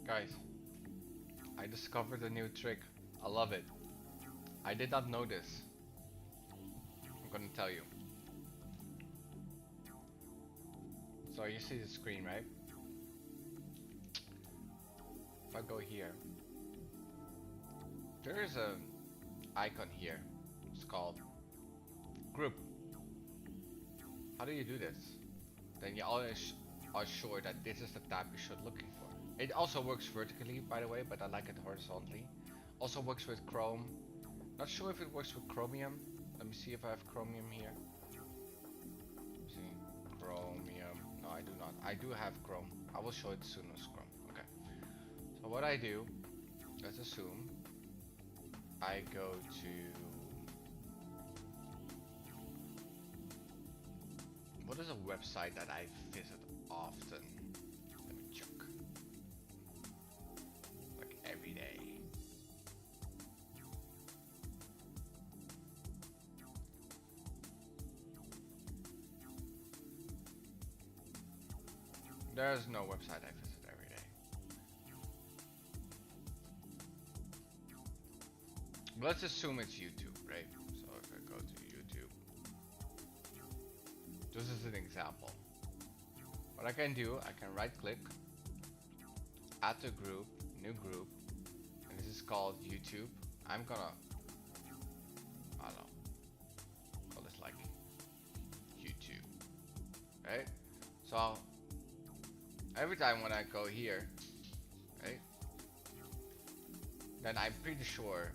Guys, I discovered a new trick. I love it. I did not know this. I'm gonna tell you. So you see the screen, right? If I go here, there is a icon here. It's called group. How do you do this? Then you always are sure that this is the tab you should looking for. It also works vertically, by the way, but I like it horizontally. Also works with Chrome. Not sure if it works with Chromium. Let me see if I have Chromium here. See, Chromium. No, I do not. I do have Chrome. I will show it soon as Chrome. Okay. So what I do, let's assume I go to, what is a website that I visit often? Let me check. Like every day. There's no website I visit every day. Let's assume it's YouTube, right? So if I go to YouTube, this is an example. What I can do, I can right click, add a group, new group, and this is called YouTube. I'm gonna, I don't know, call this like YouTube, right? So every time when I go here, right, then I'm pretty sure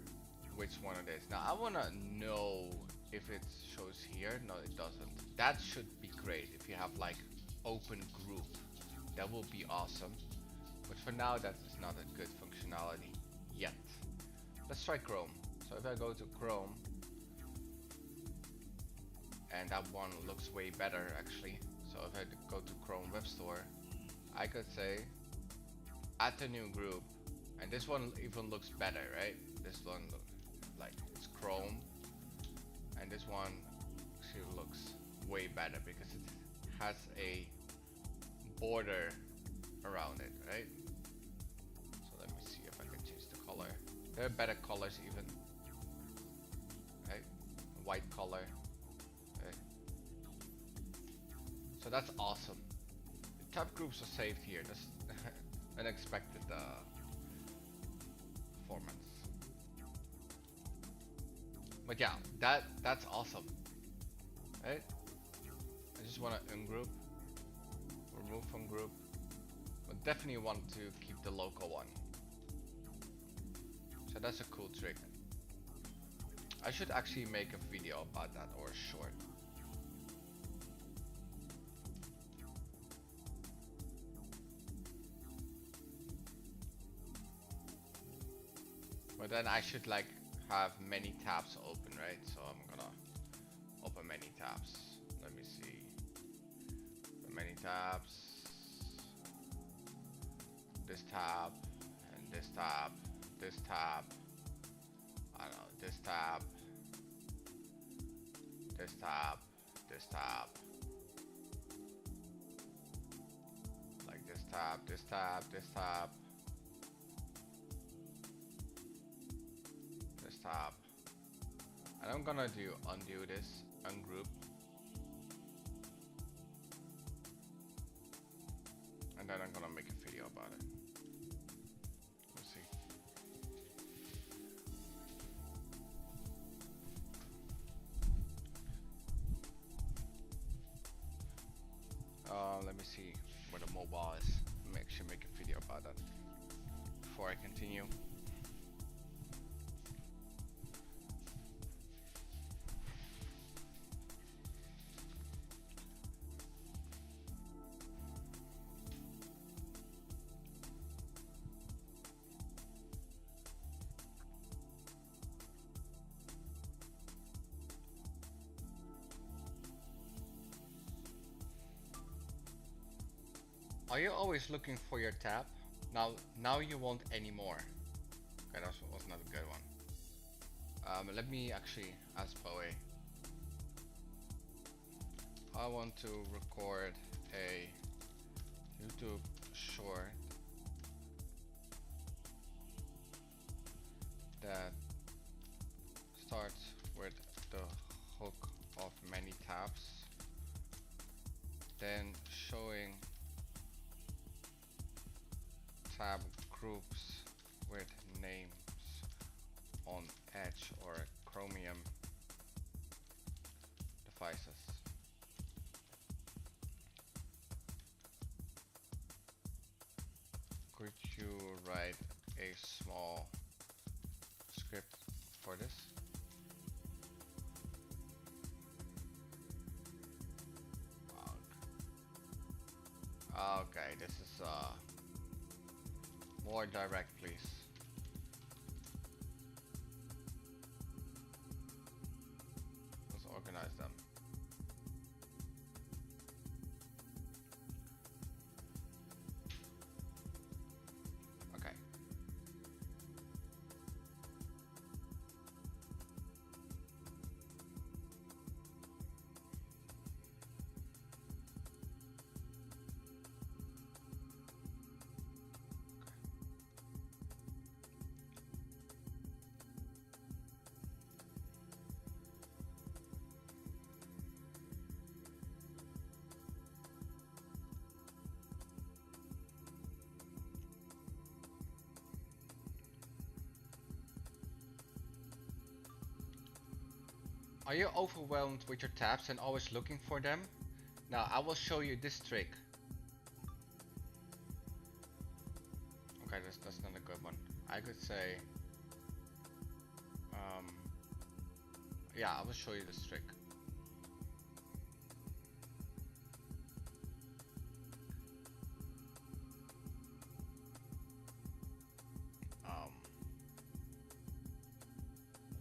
which one it is. Now I wanna know if it shows here. No, it doesn't. That should be great if you have like open group. That will be awesome. But for now, that is not a good functionality yet. Let's try Chrome. So if I go to Chrome, and that one looks way better actually. So if I go to Chrome Web Store, I could say add a new group, and this one even looks better, right? This one like it's Chrome, and this one actually looks way better because it has a border around it, right? So let me see if I can change the color. There are better colors even, right? White color, right? So that's awesome. The tab groups are saved here. That's unexpected performance. But yeah, that's awesome, right? I just want to ungroup, remove from group, but definitely want to keep the local one. So that's a cool trick. I should actually make a video about that, or a short. But then I should like have many tabs open, right? So I'm gonna open many tabs. Let me see. Many tabs. This tab, and this tab, this tab. I don't know, this tab, this tab, this tab. Like this tab, this tab, this tab. This tab. And I'm gonna undo this, ungroup. And then I'm gonna make a video about it. We'll see. Let me see where the mobile is. Should make a video about that before I continue. Are you always looking for your tab? Now you won't anymore. Okay, that was not a good one. Let me actually ask Bowie. I want to record a YouTube short Chromium devices. Could you write a small script for this? Okay, this is more direct, please. Let's organize them. Okay. Are you overwhelmed with your tabs and always looking for them? Now I will show you this trick. Okay, that's not a good one. I could say, yeah, I will show you this trick.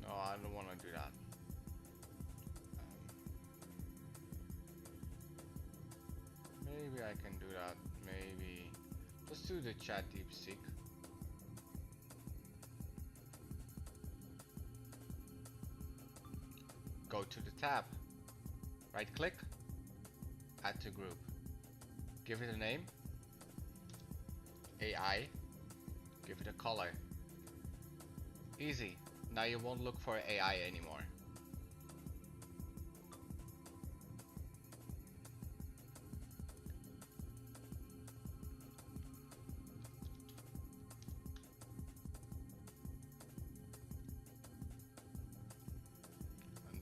No, I don't want to do that. Maybe I can do that. Maybe let's do the chat DeepSeek. Go to the tab, right click, add to group, give it a name, AI, give it a color. Easy. Now you won't look for AI anymore.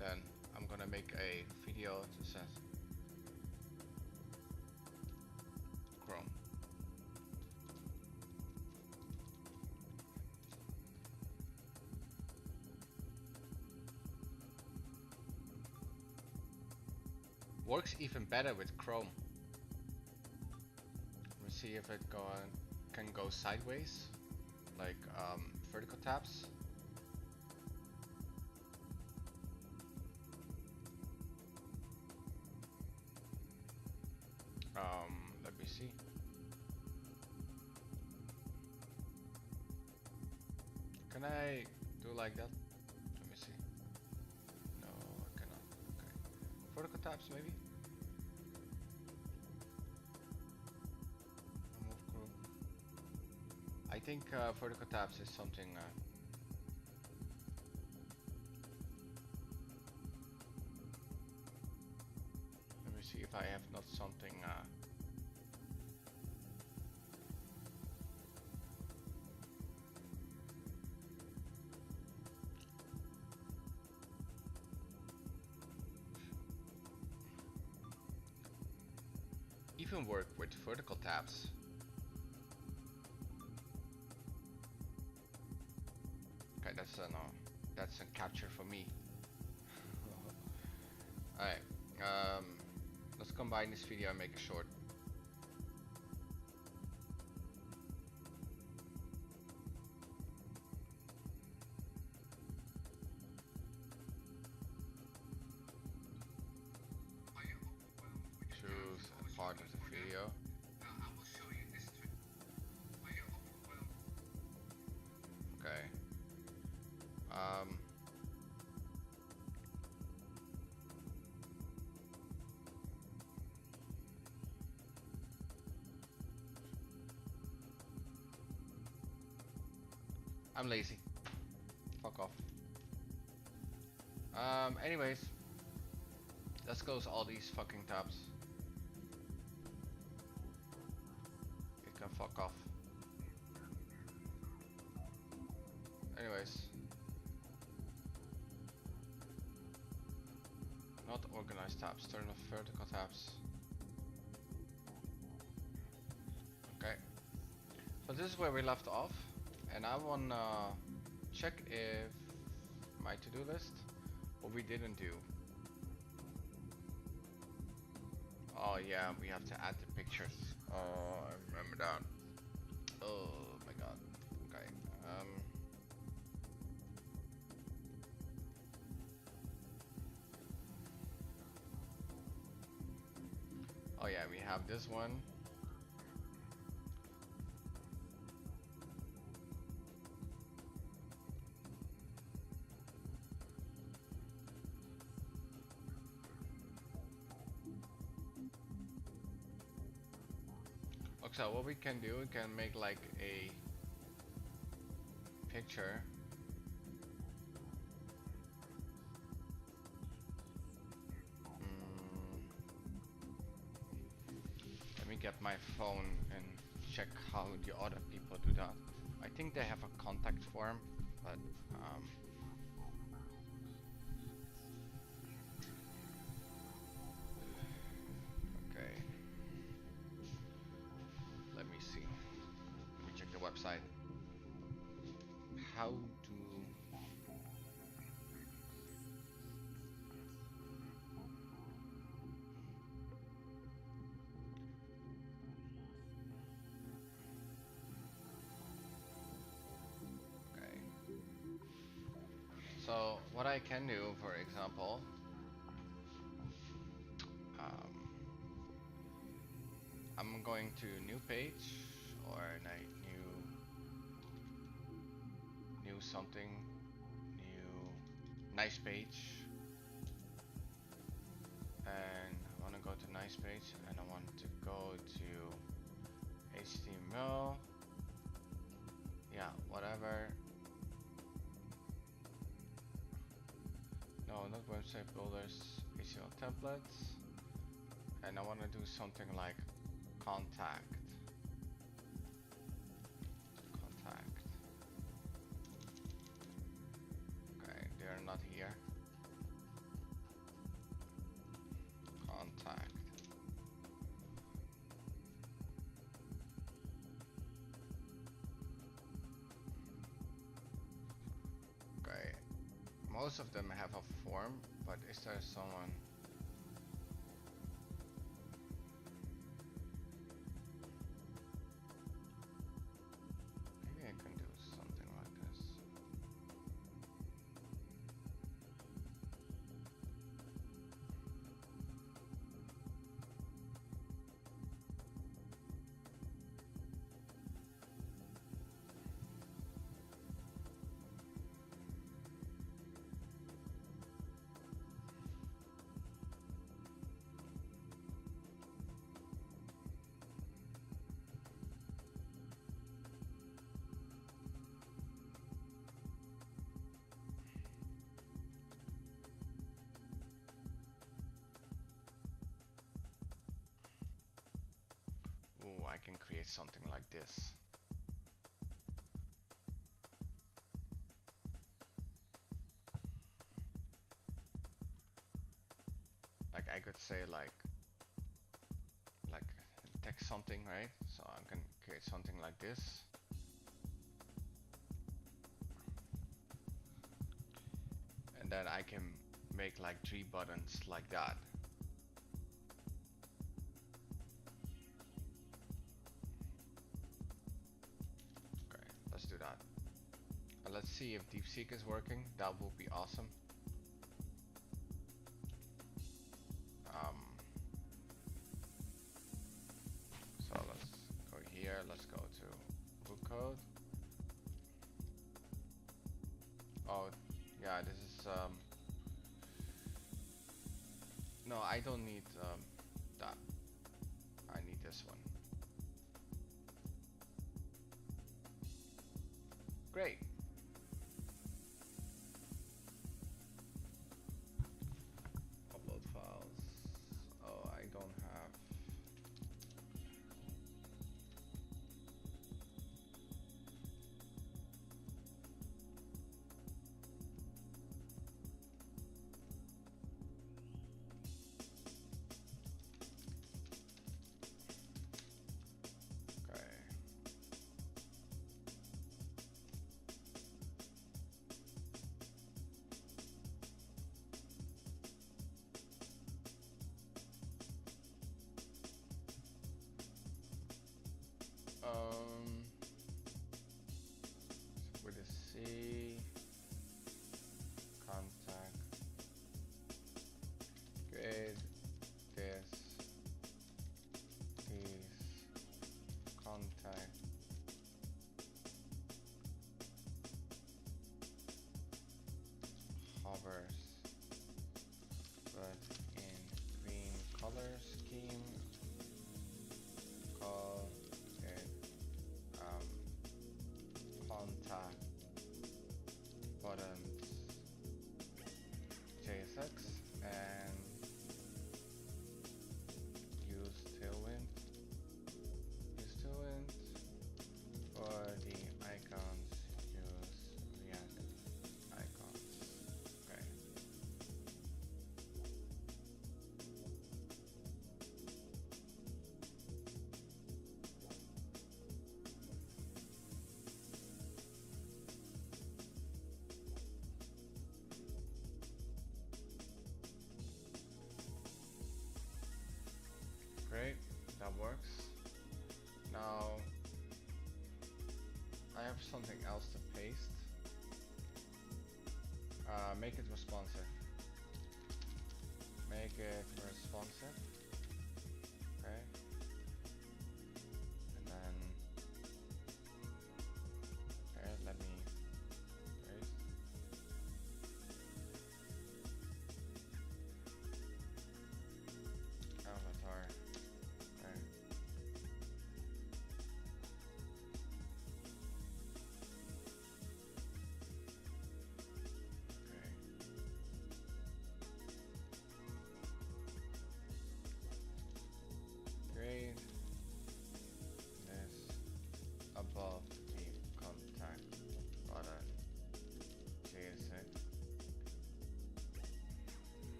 Then I'm gonna make a video that says Chrome. Works even better with Chrome. Let's see if it can go sideways, like vertical tabs. Let me see. Can I do like that? Let me see. No, I cannot. Okay. Vertical tabs maybe? Remove group. I think vertical tabs is something let me see if I have not something even work with vertical tabs. Okay, that's a capture for me. Alright, let's combine this video and make it short. Choose a part of the video. Okay. I'm lazy. Fuck off. Anyways, let's close all these fucking tabs. It can fuck off. Anyways. Not organized tabs, turn off vertical tabs. Okay. So this is where we left off, and I wanna check if my to-do list, what we didn't do. Oh yeah, we have to add the pictures. Oh, I remember that. Oh my god. Okay. Oh yeah, we have this one. Okay, so what we can do, we can make like a picture. Let me get my phone and check how the other people do that. I think they have a contact form, but okay. Let me see. Let me check the website. How to okay. So what I can do, for example, I'm going to new page or like new something, new nice page, and I want to go to nice page, and I want to go to HTML, yeah, whatever. No, not website builders, HTML templates, and I want to do something like contact. Okay, they are not here. Contact. Okay, most of them have a form, but is there someone? Maybe I can do something like this. Ooh, I can create something like this. Like I could say like text something, right? So I can create something like this. And then I can make like 3 buttons like that. Okay, let's do that. And let's see if DeepSeek is working. That would be awesome. So let's go here. Let's go to book code. Oh, yeah, this is no, I don't need that. I need this one. Great. Upload files. Oh, I don't have. with a C, contact, grade, this, these, contact, hovers, but in green color scheme, call it contact buttons JSX and use tailwind for the icons, use react icons. Okay. Great, that works. Now I have something else to paste. Make it responsive. Make it responsive. Okay. And then okay, let me paste. Avatar. Okay. Grade this above the contact button JSX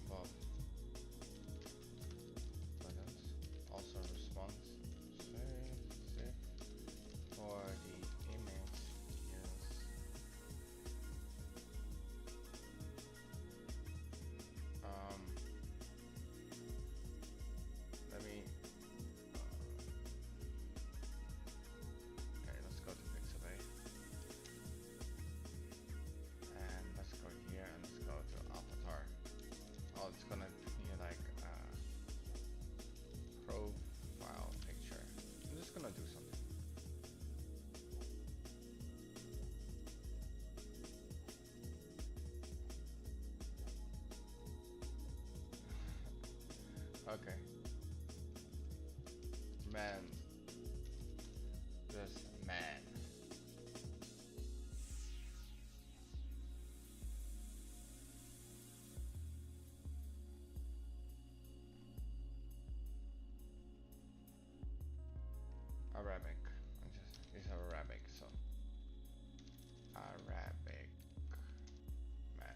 above buttons, also response save for the image use let me okay, let's go to Pixabay and let's go here and let's go to avatar. Oh, it's gonna be like a profile picture. I'm just gonna do something. Okay. Man. Just man. Arabic. It's Arabic, so Arabic man.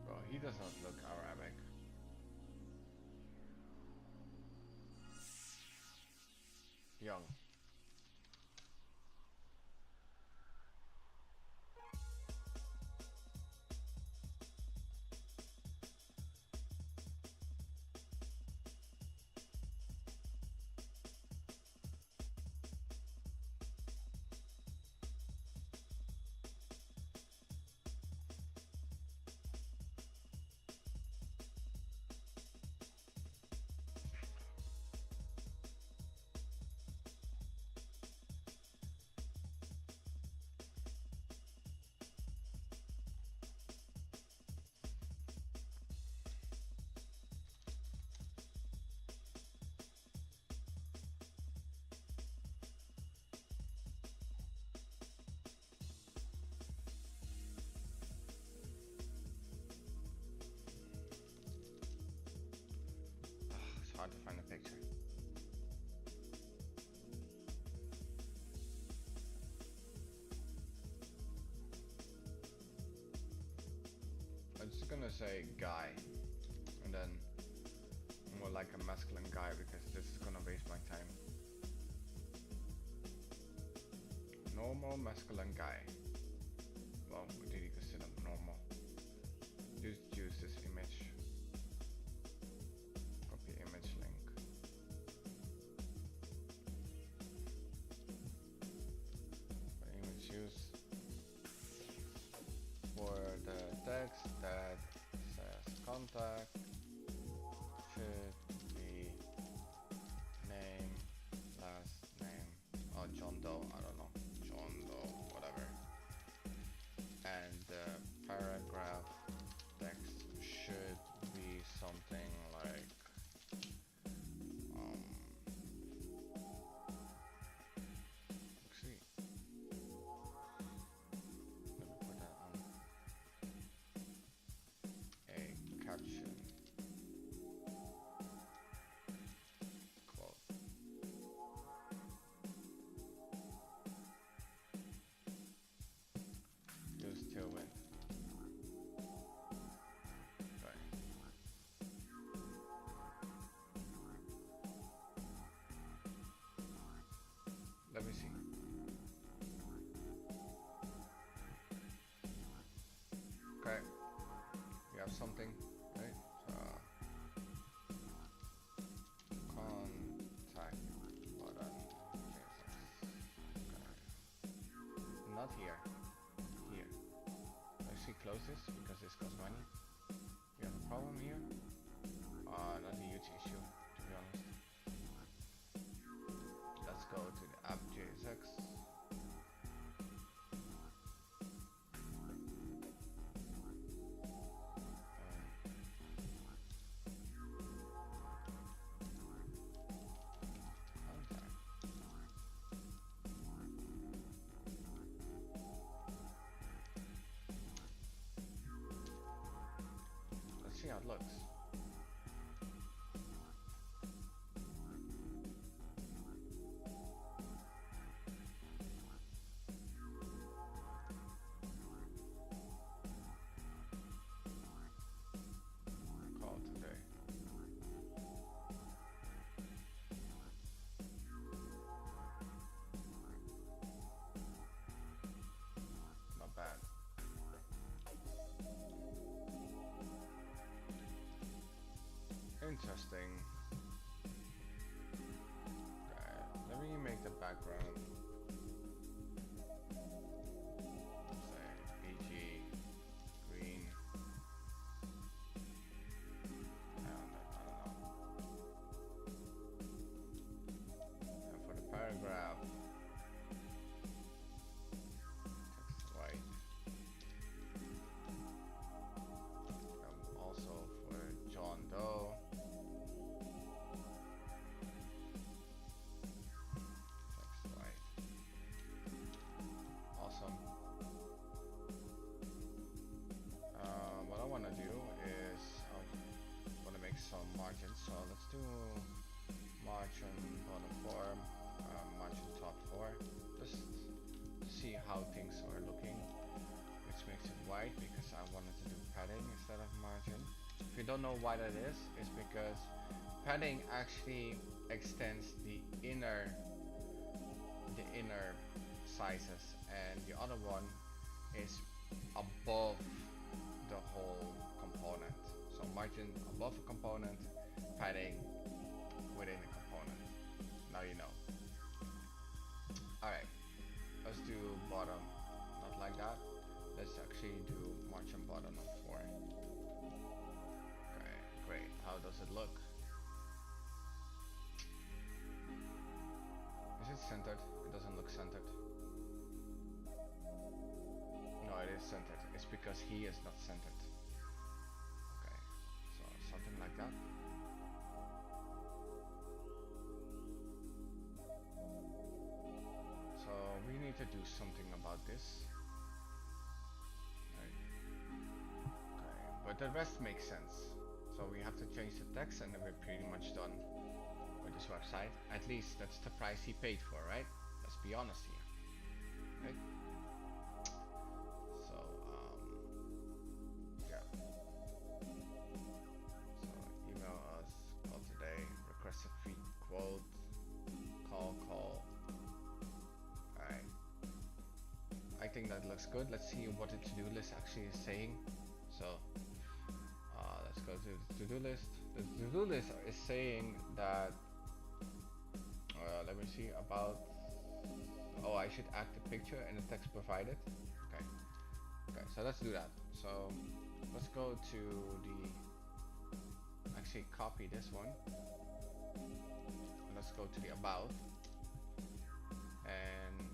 Well, he does not look Arabic. Young. It's hard to find a picture. I'm just gonna say guy, and then more like a masculine guy because this is gonna waste my time. normal masculine guy. Well, we didn't consider normal. Just use this image. Copy image link. Image use for the text that says contact should be name, last name, or John Doe, I don't know, John Doe, whatever. And the paragraph text should be something like let's see. Let me put that on a caption. Quote. Use tailwind. Right. Let me see. Okay. We have something, right? Contact button. Okay. Not here. Here. Let's see, close this because this costs money. We have a problem here. Not a huge issue, to be honest. Let's go to the app.jsx. Let's see how it looks. Call today. Not bad. Interesting. Okay, let me make the background. Say PG green. I don't know. And for the paragraph, text white. Also for John Doe. Text white. Awesome. What I want to do is I want to make some margins. So let's do margin bottom 4, margin top 4. Just see how things are looking. Which makes it white because I wanted to do padding instead of margin. If you don't know why that is, it's because padding actually extends the inner sizes, and the other one is above the whole component. So margin above a component, padding within a component. Now you know. Alright, let's do bottom, not like that. Let's actually do margin bottom of 4. Okay, great. How does it look? Is it centered? It doesn't look centered. No, it is centered. It's because he is not centered. Okay, so something like that. So we need to do something about this. Right. Okay, but the rest makes sense. So we have to change the text and then we're pretty much done with this website. At least that's the price he paid for, right? Let's be honest here. Right? So, yeah. So email us, call today, request a free quote, call. Alright. looks good. Let's see what the to-do list actually is saying. So let's go to the to-do list. The to-do list is saying that let me see about. Oh, I should add the picture and the text provided. Okay. Okay, so let's do that. So let's go to the. Actually, copy this one. Let's go to the about. And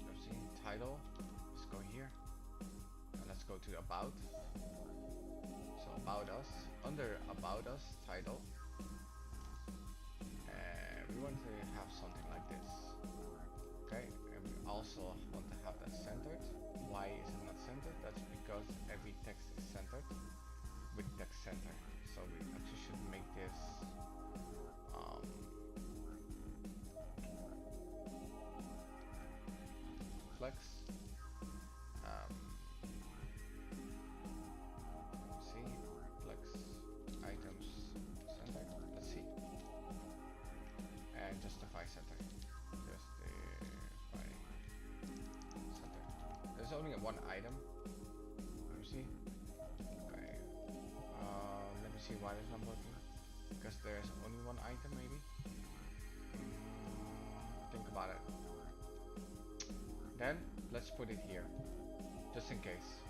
let's see title. Let's go here. And let's go to about. So about us. Under about us title. And we want to have something like this. Okay, and we also want to have that centered. Why is it not centered? That's because every text is centered with text center. So we actually should make this flex. See, flex items center. Let's see, and justify center. Justify center. There's only one item. Let me see. Okay. Let me see why it's not working. Because there's only one item, maybe. Think about it. Then let's put it here, just in case.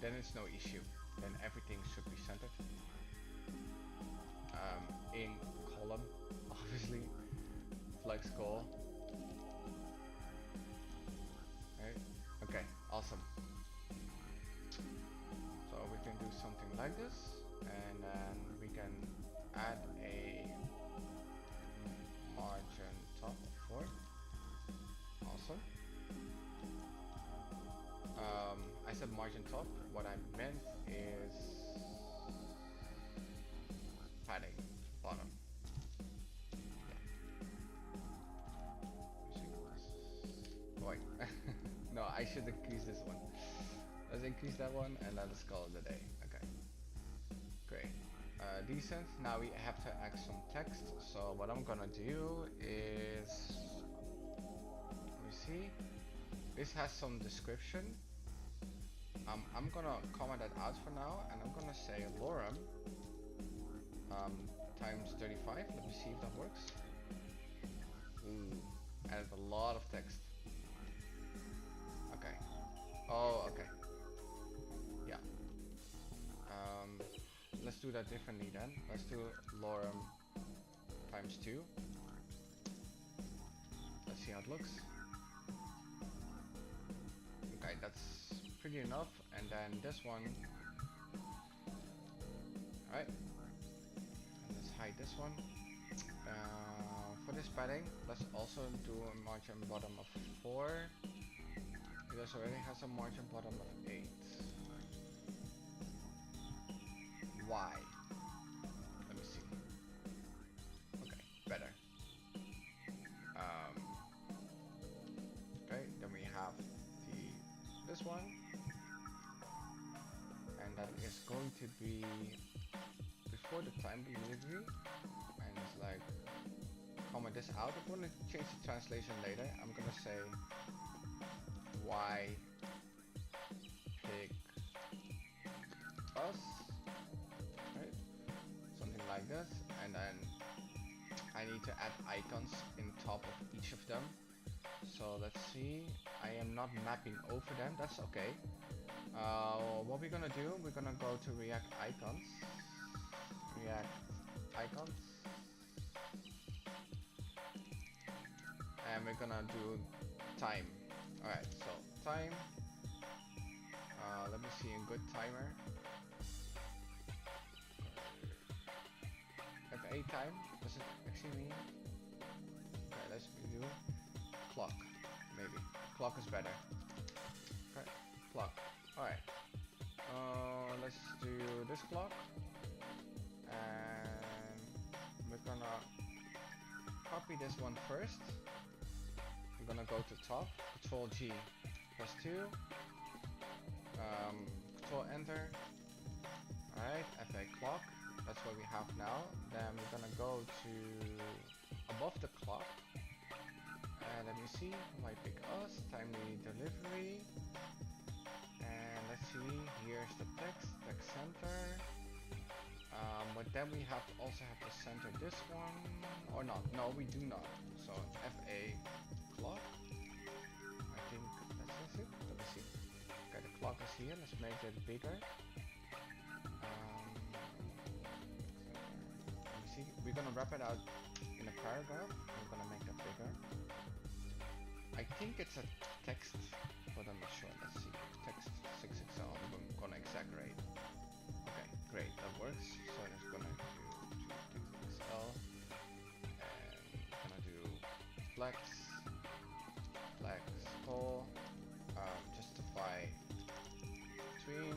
Then it's no issue. Then everything should be centered. In column, obviously. Flex call. Right. Okay. Awesome. So we can do something like this, and then we can add a margin top for it. Awesome. I said margin top. What I meant is padding bottom. Yeah. Boy. No, I should increase this one. Let's increase that one, and then let's call it a day. Okay. Great. Decent. Now we have to add some text. So what I'm gonna do is, let me see. This has some description. I'm gonna comment that out for now, and I'm gonna say lorem times 35. Let me see if that works. Ooh, added a lot of text. Okay. Oh, okay. Yeah. Let's do that differently then. Let's do lorem times 2. Let's see how it looks. Okay, that's pretty enough. And then this one. Alright. And let's hide this one. For this padding, let's also do a margin bottom of 4. It already has a margin bottom of 8. Why? Let me see. Okay, better. Okay, then we have this one, and that is going to be before the time delivery, and it's like comment this out. I'm going to change the translation later. I'm going to say why pick us, right? Something like this, and then I need to add icons in top of each of them. So let's see, I am not mapping over them, that's okay. What we're gonna do, we're gonna go to React icons, and we're gonna do time. Alright, so time, let me see a good timer. FA time, does it actually mean? Okay, let's do clock, maybe. Clock is better. Okay, clock. Alright. Let's do this clock. And we're gonna copy this one first. I'm gonna go to top, Control G, press 2, Control Enter. Alright, FA clock. That's what we have now. Then we're gonna go to above the clock. let me see, might pick us, timely delivery. And let's see, here's the text center. But then we also have to center this one, or not, no we do not. So FA clock, I think that's it, let me see. Okay, the clock is here, let's make it bigger. Let me see, we're gonna wrap it out in a paragraph, we're gonna make that bigger. I think it's a text, but I'm not sure, let's see, text 6XL, I'm gonna exaggerate. Okay, great, that works. So I'm just gonna do 2XL and gonna do flex call, justify between,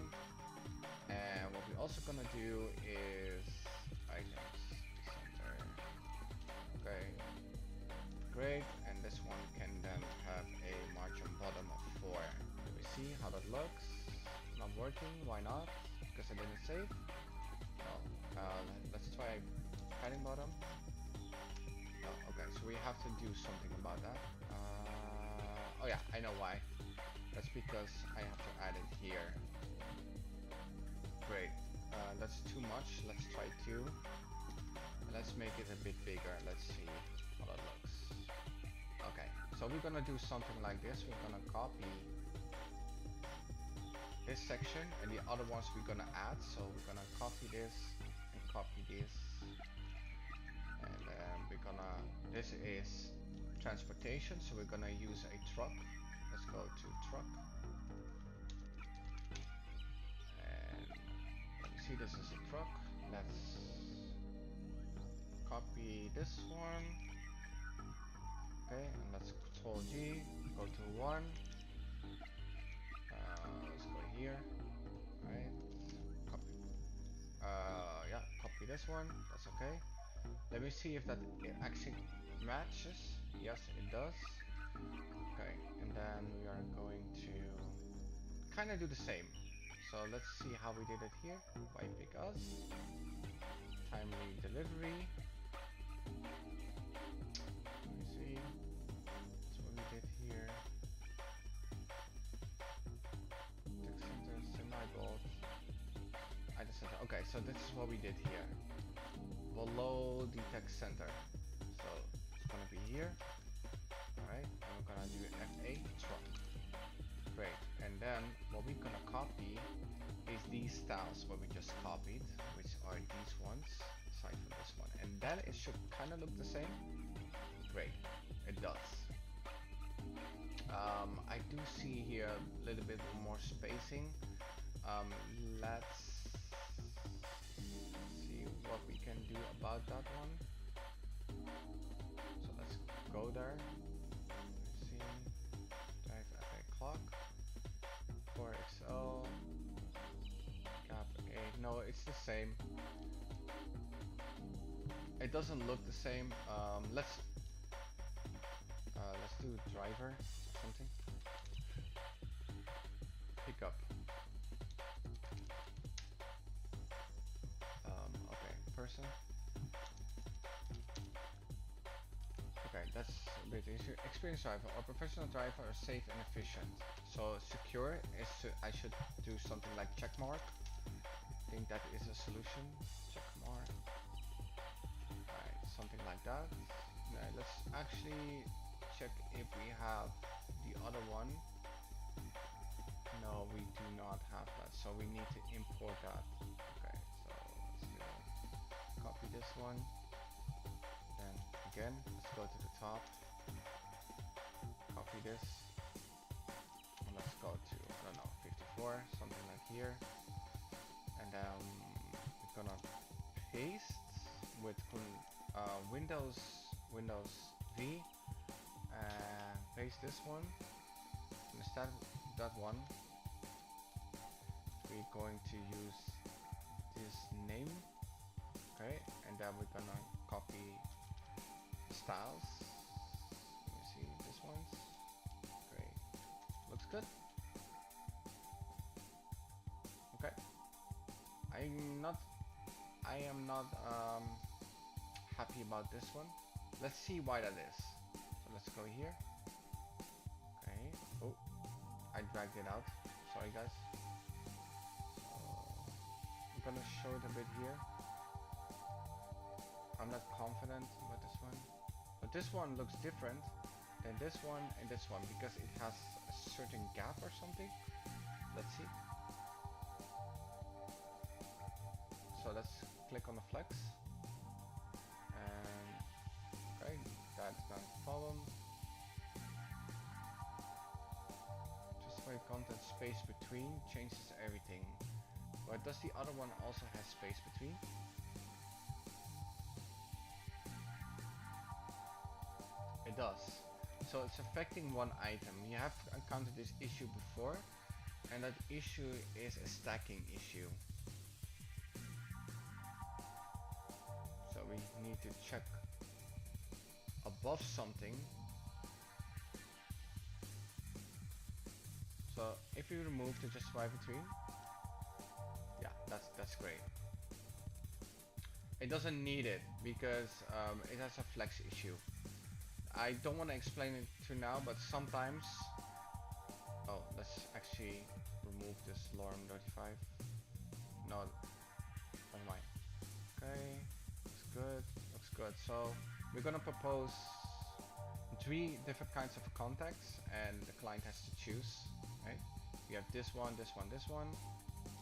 and what we're also gonna do is items center. Okay, great, and this one can then have a margin bottom of 4. Let me see how that looks. Not working, why not? Because I didn't save. No, let's try padding bottom. No, okay, so we have to do something about that. Oh yeah, I know why. That's because I have to add it here. Great, that's too much. Let's try 2. Let's make it a bit bigger. Let's see how that looks. Okay, so we're gonna do something like this. We're gonna copy this section and the other ones we're gonna add. So we're gonna copy this and copy this, and then we're gonna, this is transportation, so we're gonna use a truck. Let's go to truck, and let me see, this is a truck. Let's copy this one. Okay, and let's Control G, go to 1. Let's go here. Alright, copy. Yeah, copy this one. That's okay. Let me see if that actually matches. Yes, it does. Okay, and then we are going to kind of do the same. So let's see how we did it here. Why pick us? Timely delivery. Let me see. That's what we did here. Text center, semi-bold. I just said, okay, so this is what we did here. Below the text center. So it's gonna be here. Alright, and we're gonna do FA truck. Great, and then what we're gonna copy is these styles what we just copied, which are these ones, aside from this one. And then it should kind of look the same. Great, it does. I do see here a little bit more spacing. Let's see what we can do about that one. So let's go there. Let's see, drive FA clock, 4XL, gap 8. No, it's the same. It doesn't look the same. Let's do driver or something. Pick up. Okay, person. Okay, that's a bit easier. Experienced driver or professional driver are safe and efficient. So secure is I should do something like check mark. I think that is a solution. Check mark. Alright, something like that. Now let's actually check if we have the other one. No, we do not have that, so we need to import that. Okay, so let's do copy this one. Then again, let's go to the top. Copy this. And let's go to, I don't know, 54, something like here. And then we're gonna paste with Windows V. Paste this one. Instead of that one, we're going to use this name. Okay, and then we're gonna copy styles. Let me see this one's. Great, looks good. Okay, I am not happy about this one. Let's see why that is. So let's go here. Okay. Oh, I dragged it out. Sorry guys. I'm gonna show it a bit here. I'm not confident with this one, but this one looks different than this one and this one because it has a certain gap or something. Let's see. So let's click on the flex, and okay, that's not a problem. Justify content space between changes everything. But does the other one also have space between? It does. So it's affecting one item. You have encountered this issue before, and that issue is a stacking issue. So we need to check above something. So if you remove the justify between, yeah, that's great. It doesn't need it because it has a flex issue. I don't want to explain it to now, but sometimes. Oh, let's actually remove this lorem 35. No, never mind. Okay, looks good. Looks good. So we're gonna propose 3 different kinds of contacts, and the client has to choose. Right? We have this one, this one, this one.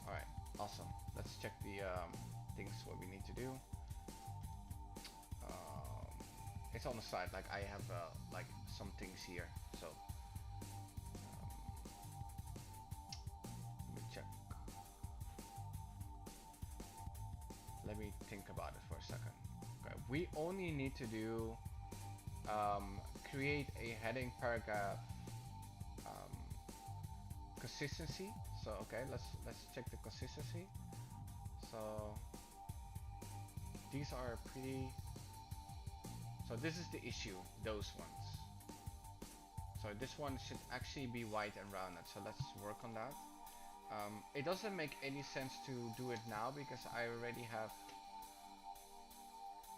All right, awesome. Let's check the things what we need to do. It's on the side, like I have like some things here, so let me check. Let me think about it for a second. Okay, we only need to do create a heading paragraph consistency. So okay, let's check the consistency. So these are pretty. So this is the issue, those ones. So this one should actually be white and rounded, so let's work on that. It doesn't make any sense to do it now because I already have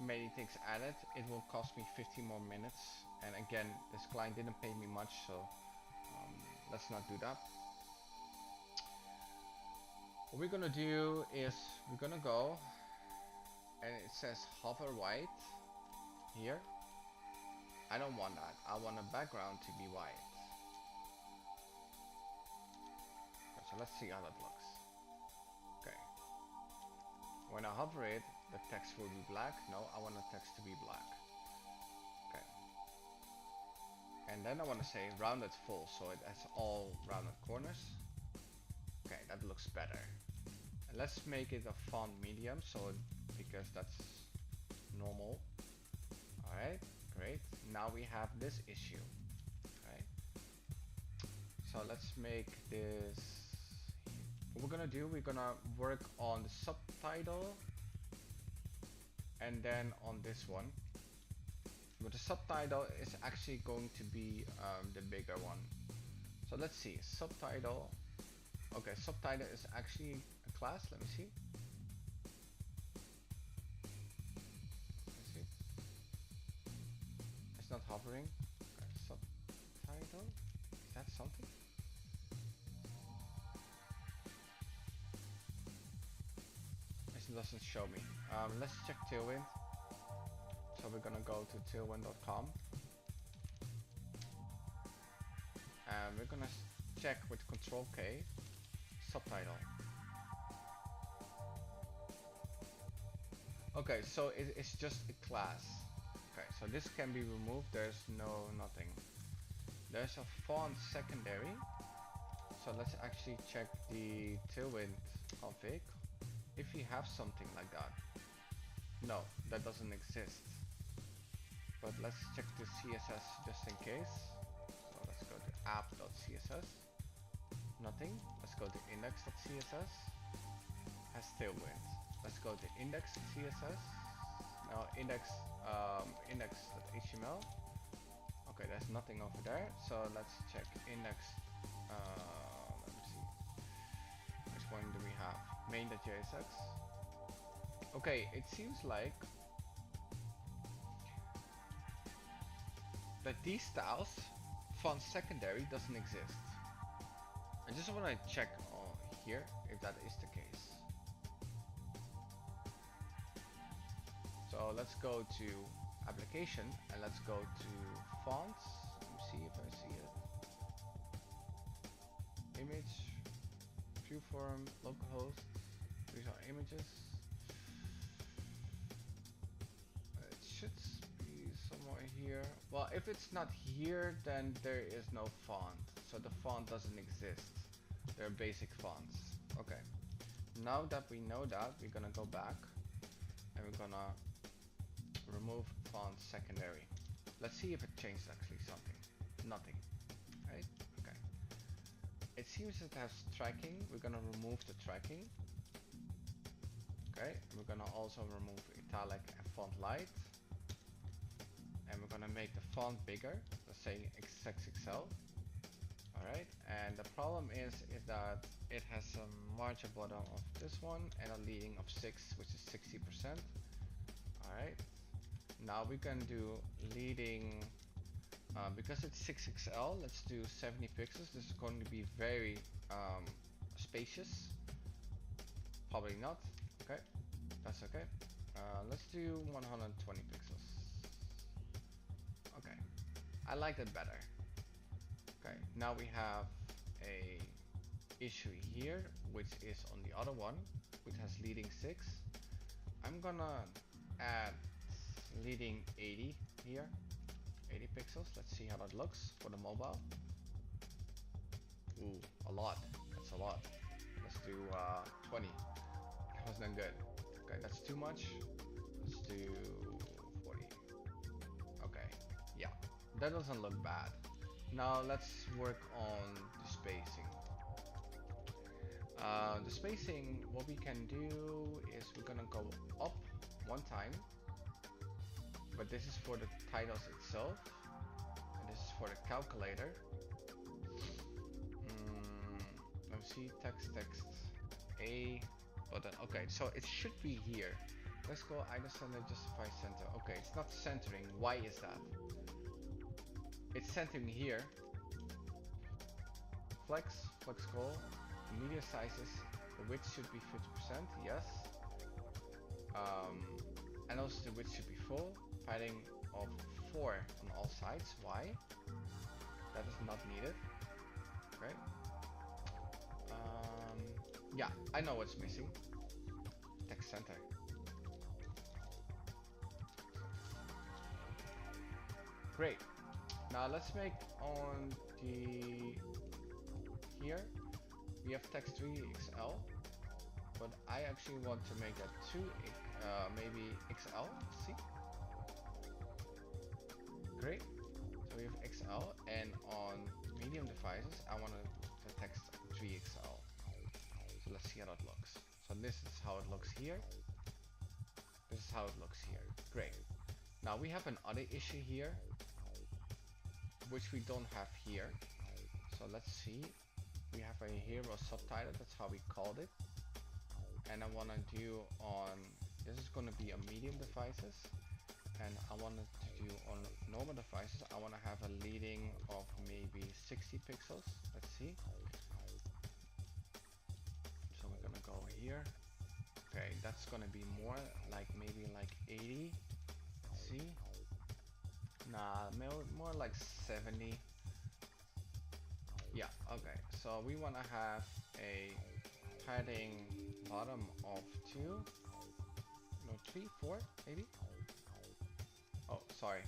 many things added. It will cost me 15 more minutes, and again, this client didn't pay me much, so let's not do that. What we're gonna do is we're gonna go, and it says hover white here. I don't want that. I want a background to be white. Okay, so let's see how that looks. Okay. When I hover it, the text will be black. No, I want the text to be black. Okay. And then I want to say rounded full, so it has all rounded corners. Okay, that looks better. And let's make it a font medium, so because that's normal. Alright, great. Now we have this issue. Okay. So let's make this. What we're gonna do, we're gonna work on the subtitle and then on this one. But the subtitle is actually going to be the bigger one. So let's see, subtitle. Okay, subtitle is actually a class. Let me see. It's not hovering. Okay, subtitle. Is that something? It doesn't show me. Let's check Tailwind. So we're gonna go to tailwind.com. And we're gonna check with Control K, subtitle. Okay, so it's just a class. Okay, so this can be removed. There's nothing. There's a font secondary. So let's actually check the Tailwind config. If you have something like that. No, that doesn't exist. But let's check the CSS just in case. So let's go to app.css. Nothing. Let's go to index.css. Has Tailwind. Let's go to index.css. Now index.html. Okay, there's nothing over there. So let's check index. Let me see. Which one do we have? Main.jsx. Okay, it seems like that these styles, font secondary doesn't exist. I just want to check here if that is the case. So let's go to application and let's go to fonts. Let me see if I see it. Image, view form, localhost. These are images. It should be somewhere here. Well, if it's not here, then there is no font. So the font doesn't exist. They're basic fonts. Okay. Now that we know that, we're gonna go back and we're gonna remove font secondary. Let's see if it changed actually something. Nothing. Right? Okay. It seems it has tracking. We're gonna remove the tracking. Okay. We're gonna also remove italic and font light. And we're gonna make the font bigger. Let's say XXL. Alright, and the problem is that it has a margin bottom of this one and a leading of 6, which is 60%. Alright, now we can do leading, because it's 6XL, let's do 70 pixels. This is going to be very spacious. Probably not. Okay, that's okay. Let's do 120 pixels. Okay, I like that better. Okay, now we have a issue here, which is on the other one, which has leading 6. I'm gonna add leading 80 here, 80 pixels. Let's see how that looks for the mobile. Ooh, a lot. That's a lot. Let's do 20. That was not good. Okay, that's too much. Let's do 40. Okay, yeah, that doesn't look bad. Now let's work on the spacing. The spacing, what we can do is we're gonna go up one time, but this is for the titles itself, and this is for the calculator. Let me see, text, A button. Okay, so it should be here. Let's go either center, justify center. Okay, it's not centering. Why is that? It's centering here. Flex goal, media sizes, the width should be 50%, yes. And also the width should be full, padding of 4 on all sides. Why? That is not needed. Okay. Yeah, I know what's missing. Text center. Great. Now let's make on the here we have text 3XL, but I actually want to make that 2 maybe XL. See? Great. So we have XL, and on medium devices I want the text 3XL. So let's see how that looks. So this is how it looks here. This is how it looks here. Great. Now we have another issue here, which we don't have here. So let's see. We have a hero subtitle, that's how we called it. And I want to do on, this is going to be on medium devices. And I want to do on normal devices, I want to have a leading of maybe 60 pixels. Let's see. So we're going to go here. Okay, that's going to be more like maybe like 80. Let's see. Nah, more like 70. Yeah, okay. So we want to have a padding bottom of 2, no, 3, 4, maybe. Oh, sorry.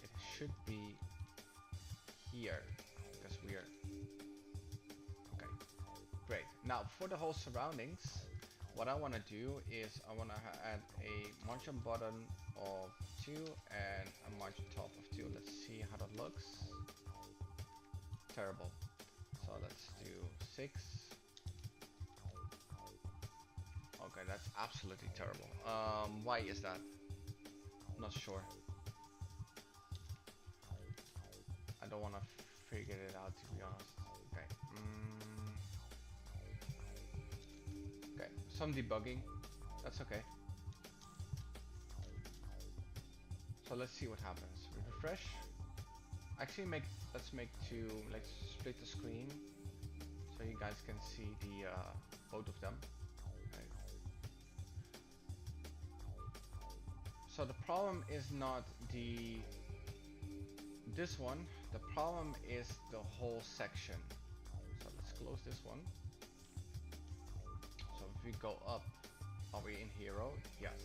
It should be here because we're okay. Great. Now for the whole surroundings, what I want to do is I want to add a margin bottom of 2 and a margin top of 2. Let's see how that looks. Terrible. So let's do 6. Okay, that's absolutely terrible. Why is that? Not sure. I don't want to figure it out, to be honest. Okay. Okay, some debugging. That's okay. So let's see what happens. We refresh. Actually, let's make two. Let's split the screen so you guys can see the both of them. Okay. So the problem is not this one. The problem is the whole section. So let's close this one. So if we go up, are we in hero? Yes.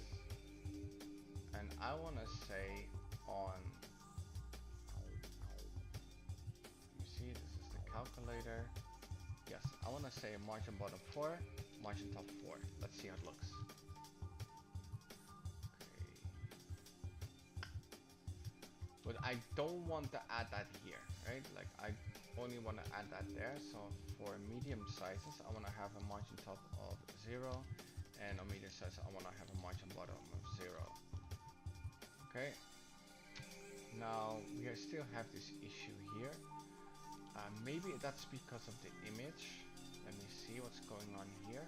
And I want to say on. You see, this is the calculator. Yes, I want to say margin bottom 4, margin top 4. Let's see how it looks. But I don't want to add that here, right? Like I only want to add that there. So for medium sizes, I want to have a margin top of 0, and on medium sizes, I want to have a margin bottom of 0. Okay. Now we still have this issue here. Maybe that's because of the image. Let me see what's going on here.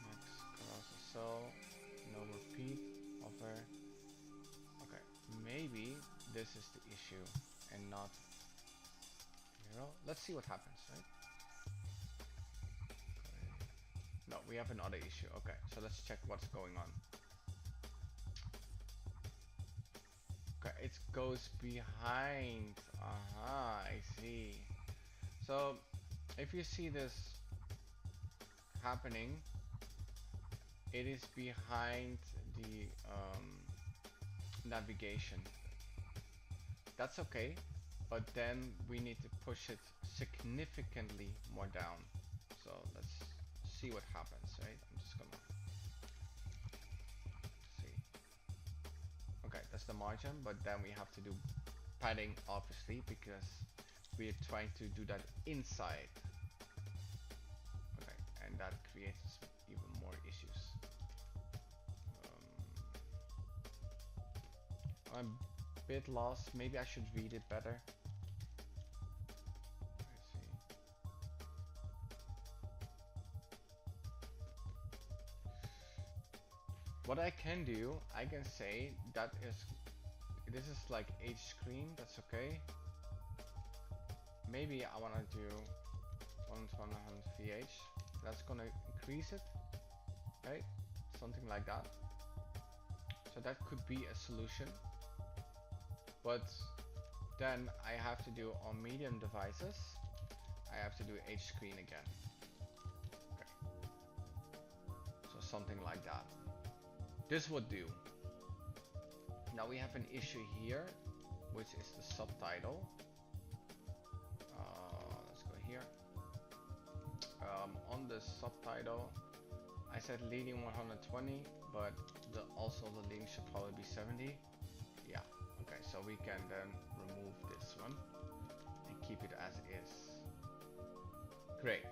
Next, carousel cell, no repeat, over. Maybe this is the issue and not hero. Let's see what happens, right? Okay. No, we have another issue. Okay, so let's check what's going on. Okay, it goes behind. Aha, I see. So if you see this happening, it is behind the navigation. That's okay, but then we need to push it significantly more down. So let's see what happens, right? I'm just gonna see. Okay, that's the margin, but then we have to do padding, obviously, because we're trying to do that inside. Okay, and that creates even more issues. I'm a bit lost. Maybe I should read it better. I see. What I can do, I can say that this is like H screen. That's okay. Maybe I want to do 100 VH. That's gonna increase it, right? Something like that. So that could be a solution. But then I have to do on medium devices, I have to do H screen again. Okay. So something like that. This would do. Now we have an issue here, which is the subtitle. Let's go here. On the subtitle, I said leading 120, but also the leading should probably be 70. Yeah. Okay, so we can then remove this one and keep it as is. Great.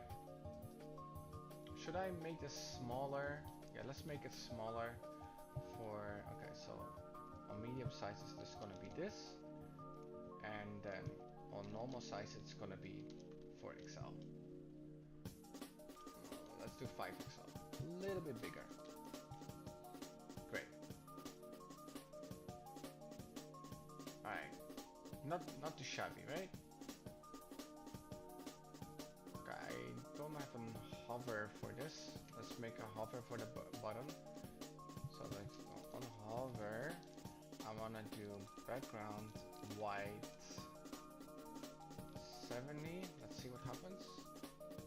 Should I make this smaller? Yeah, let's make it smaller for, okay, so on medium sizes it's gonna be this, and then on normal size it's gonna be 4XL. Let's do 5XL, a little bit bigger. Great. Alright, not too shabby, right? Okay, I don't have a hover for this. Let's make a hover for the button. So let's go on hover. I wanna do background white 70. Let's see what happens.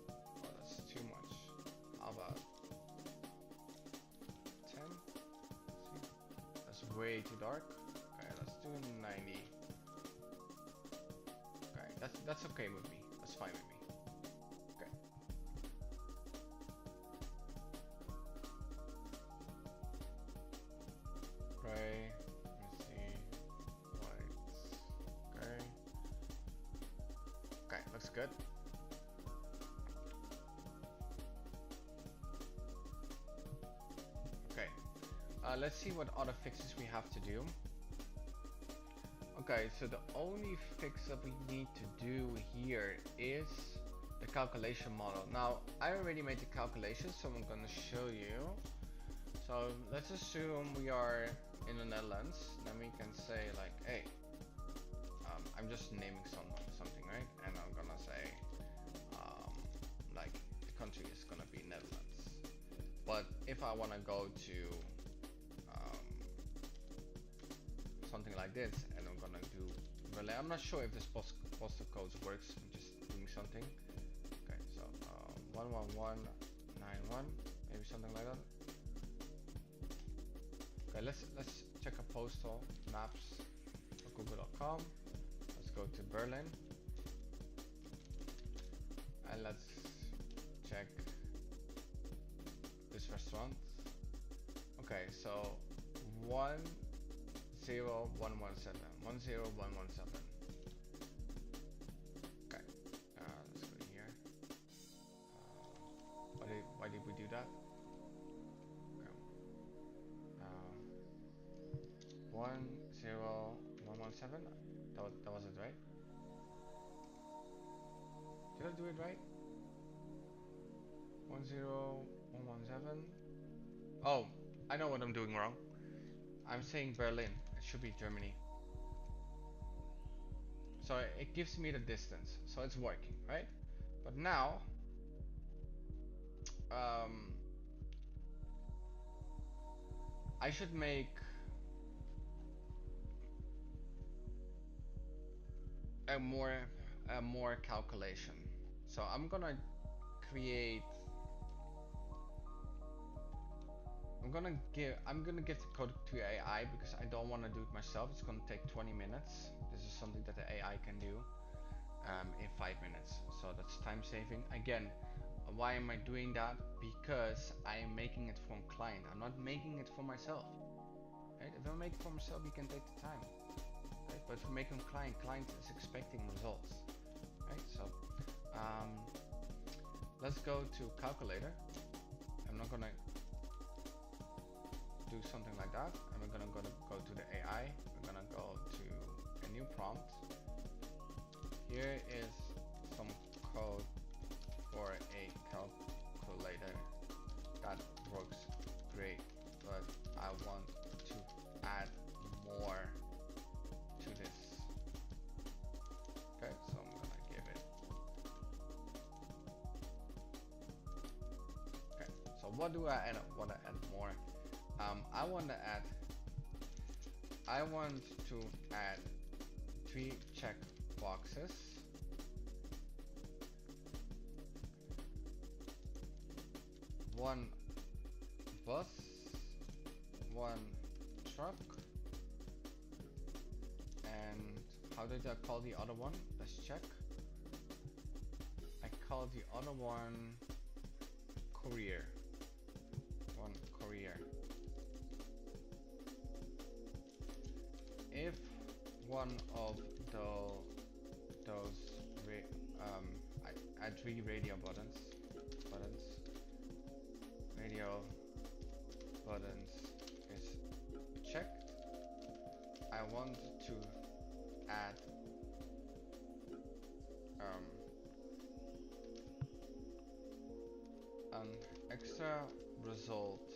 Oh, that's too much. How about 10? See? That's way too dark. Okay, let's do 90. Okay, that's okay with me. That's fine with me. Okay. Gray. Let me see. White. Okay. Okay, looks good. Okay. Let's see what other fixes we have to do. Okay, so the only fix that we need to do here is the calculation model. Now, I already made the calculation, so I'm gonna show you. So let's assume we are in the Netherlands. Then we can say like, hey, I I'm just naming something, right? And I'm gonna say like the country is gonna be Netherlands. But if I wanna go to something like this, and I'm gonna do Berlin. I'm not sure if this postal codes works. I'm just doing something. Okay, so 11191, maybe something like that. Okay, let's check a postal maps on google.com. Let's go to Berlin and let's check this restaurant. Okay, so 10117. 10117. Okay, let's go here. Why did we do that? Okay. 10117. That was it, right? Did I do it right? 10117. Oh, I know what I'm doing wrong. I'm saying Berlin. It should be Germany. So it gives me the distance. So it's working, right? But now, I should make a more calculation. So I'm gonna create. I'm gonna give the code to AI because I don't want to do it myself. It's gonna take 20 minutes. This is something that the AI can do in 5 minutes. So that's time saving. Again, why am I doing that? Because I am making it for a client. I'm not making it for myself. Right? If I make it for myself, you can take the time. Right? But if you make it for client is expecting results. Right? So let's go to calculator. I'm not gonna do something like that. And we're gonna go to the AI. We're gonna go to a new prompt. Here is some code for a calculator that works great, but I want to add more to this. Okay, so I'm gonna give it. Okay, so what do I want to add more? I want to add 3 check boxes. One bus, 1 truck, and how did I call the other one? Let's check. I called the other one courier. 1 courier. If one of those I add 3 radio buttons, radio buttons is checked. I want to add an extra result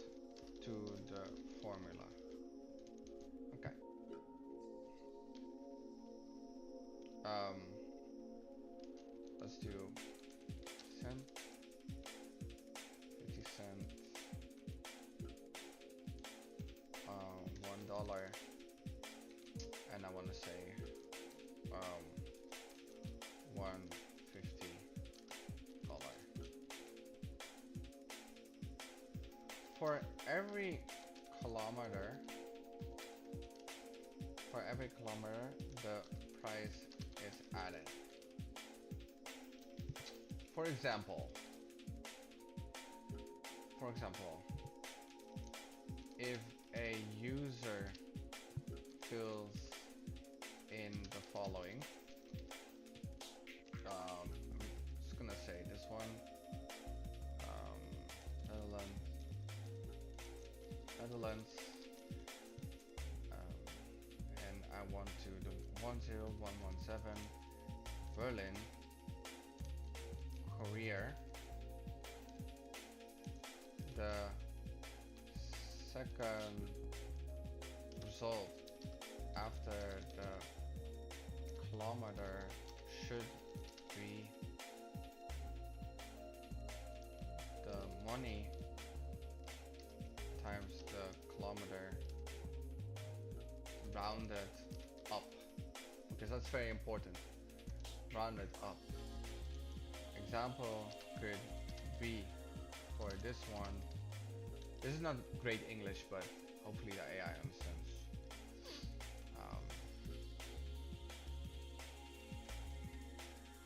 to the formula. Okay. Let's do cent, 50 cents, $1, and I want to say $150. For every kilometer, the price is added. For example, if a user fills in the following, I'm just gonna say this one, Netherlands, and I want to do 10117 Berlin courier. The second result after the kilometer should be the money times the kilometer rounded up, because that's very important. Rounded up. Example could be for this one. This is not great English, but hopefully the AI understands.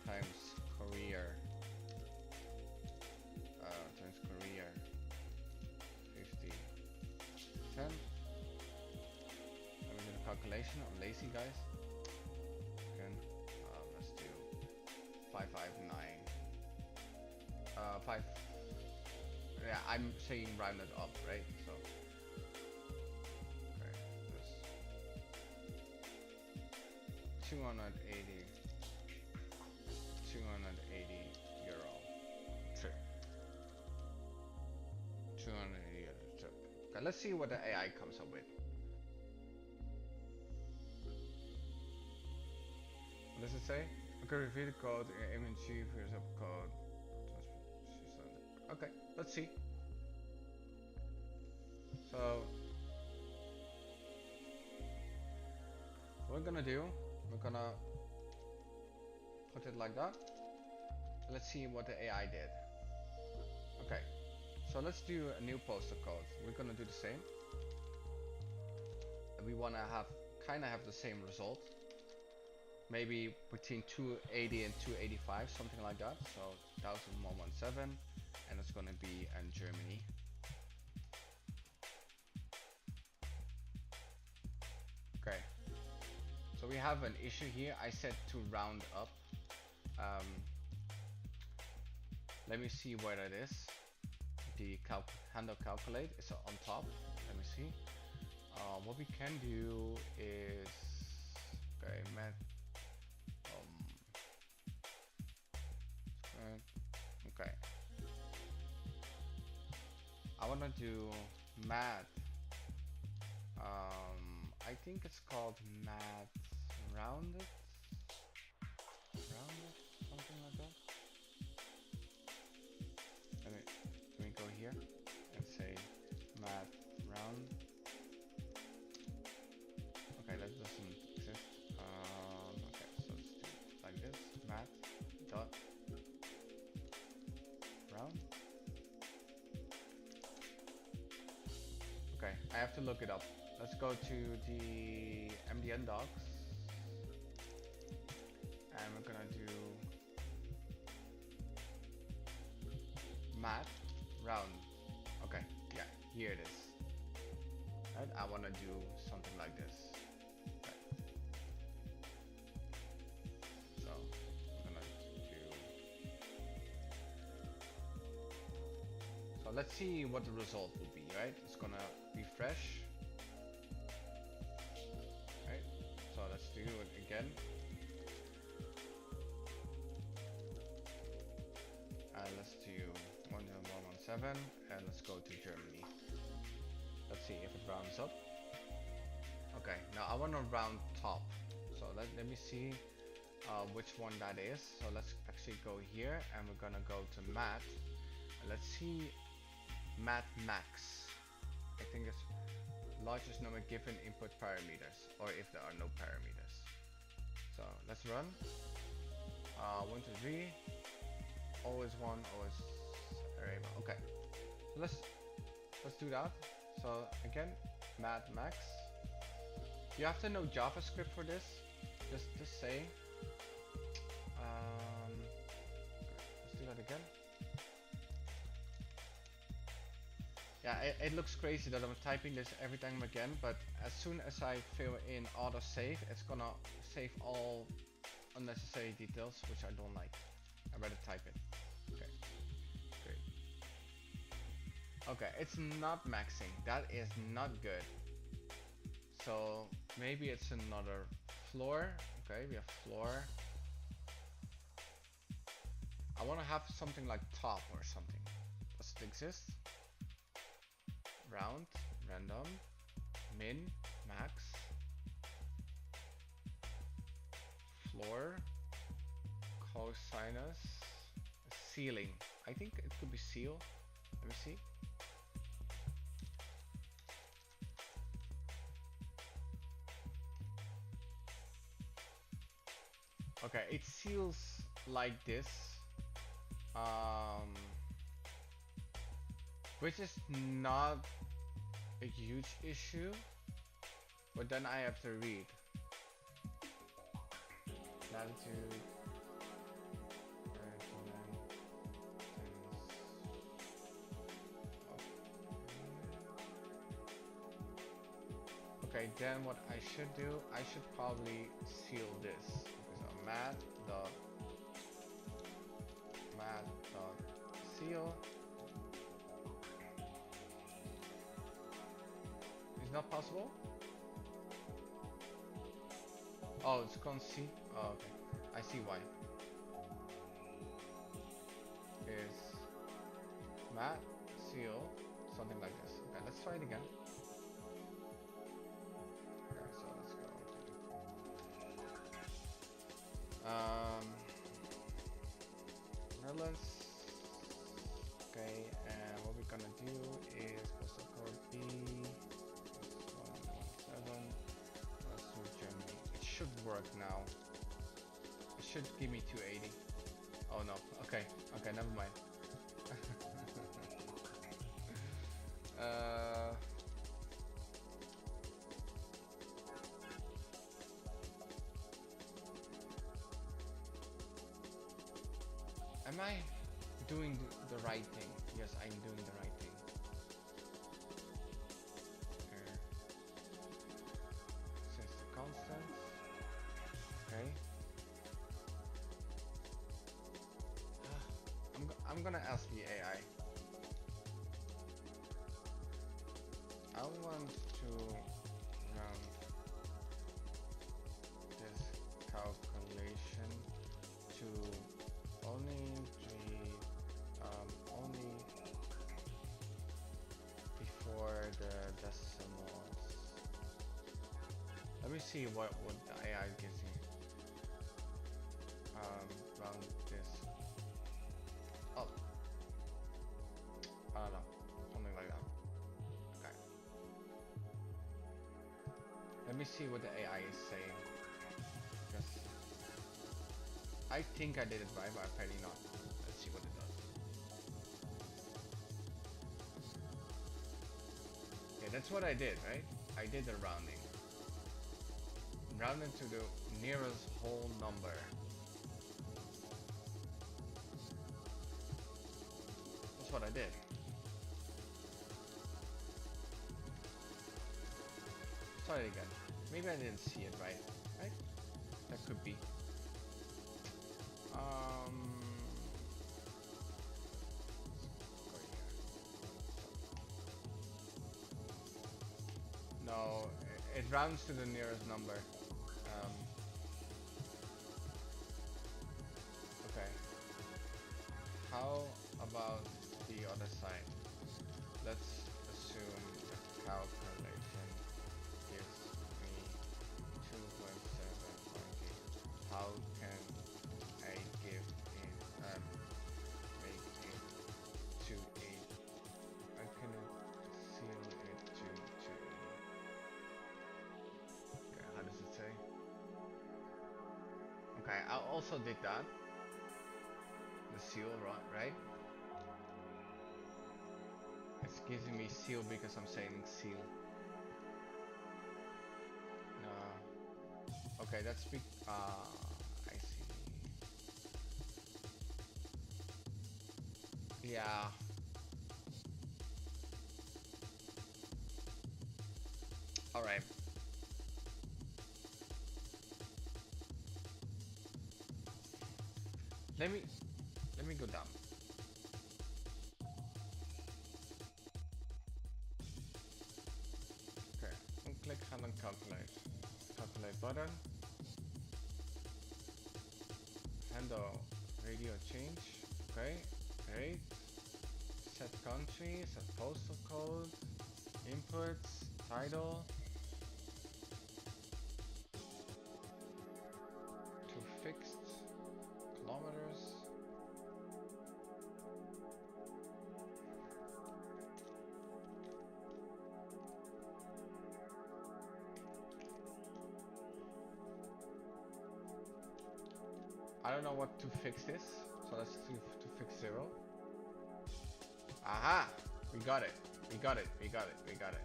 Times career. Times career. 50. 10. Let me do the calculation. I'm lazy, guys. Again, let's do 559. 5. Yeah, I'm saying rounded up, right? So, okay, this 280 euro trip. 280 euro trip. Okay, let's see what the AI comes up with. What does it say? Okay, review the code, image here's up code. Okay, let's see. So, what we're gonna do, we're gonna put it like that. Let's see what the AI did. Okay, so let's do a new poster code. We're gonna do the same. We wanna kinda have the same result. Maybe between 280 and 285, something like that. So 1117, and it's gonna be in Germany. Okay. So we have an issue here. I said to round up. Let me see where it is. The handle calculate is on top. Let me see. What we can do is okay, okay. I wanna do math. I think it's called math rounded, something like that. Let me go here and say math round. Okay, that doesn't exist. Okay, so let's do it like this. Math dot round. Okay, I have to look it up. Let's go to the MDN docs, and we're gonna do math round. Okay, yeah, here it is. Right, I wanna do something like this. Okay. So I'm gonna do. So let's see what the result will be. Right, it's gonna refresh. So let's do it again. And let's do 10117 and let's go to Germany. Let's see if it rounds up. Okay, now I want to round top. So let me see which one that is. So let's actually go here and we're gonna go to math. And let's see math max. I think it's largest number given input parameters, or if there are no parameters. So let's run. 1, 2, 3. Always one, always array. Okay. So let's do that. So again, math max. You have to know JavaScript for this. Just say. Okay, let's do that again. Yeah, it looks crazy that I'm typing this every time again, but as soon as I fill in auto save, it's gonna save all unnecessary details, which I don't like. I better type it. Okay, great. Okay, it's not maxing. That is not good. So maybe it's another floor. Okay, we have floor. I want to have something like top or something. Does it exist? Round, random, min, max, floor, cosinus, ceiling. I think it could be seal. Let me see. Okay, it seals like this, which is not a huge issue, but then I have to read latitude, okay, then what I should do, I should probably seal this because math dot seal is not possible. Oh, it's conceal. Oh, okay, I see why. Is mat seal something like this. Okay, let's try it again. Okay, so let's go. Netherlands. Okay, and what we're gonna do is postal code B. 117. Let's do Germany. It should work now. It should give me 280. Oh no. Okay. Okay. Never mind. Am I doing the right thing? Yes, I'm doing the right thing. Here. Since the constants. Okay. I'm gonna ask the AI. I want to run this calculation to only before the decimals. Let me see what the AI gives me. Round this up. I don't know, something like that. Okay. Let me see what the AI is saying. Because I think I did it right, but apparently not. Let's see what it does. Yeah, that's what I did, right? I did the rounding. Rounded to the nearest whole number. That's what I did. Try it again. Maybe I didn't see it right. Right? That could be. No, it rounds to the nearest number. Okay. How about the other side? Let's assume the calculation gives me 2.7.8. How can I give it make it to 8? I can seal it to 2. Okay, how does it say? Okay, I also did that. The seal, right? It's giving me seal because I'm saying seal. No. Okay, that's big. I see. Yeah. All right. Let me go down. Okay, click on calculate. Calculate button. Handle radio change. Okay, great. Set country, set postal code, inputs, title. fixed kilometers. I don't know what to fix this, so let's see to fix 0. Aha! We got it. We got it. We got it. We got it.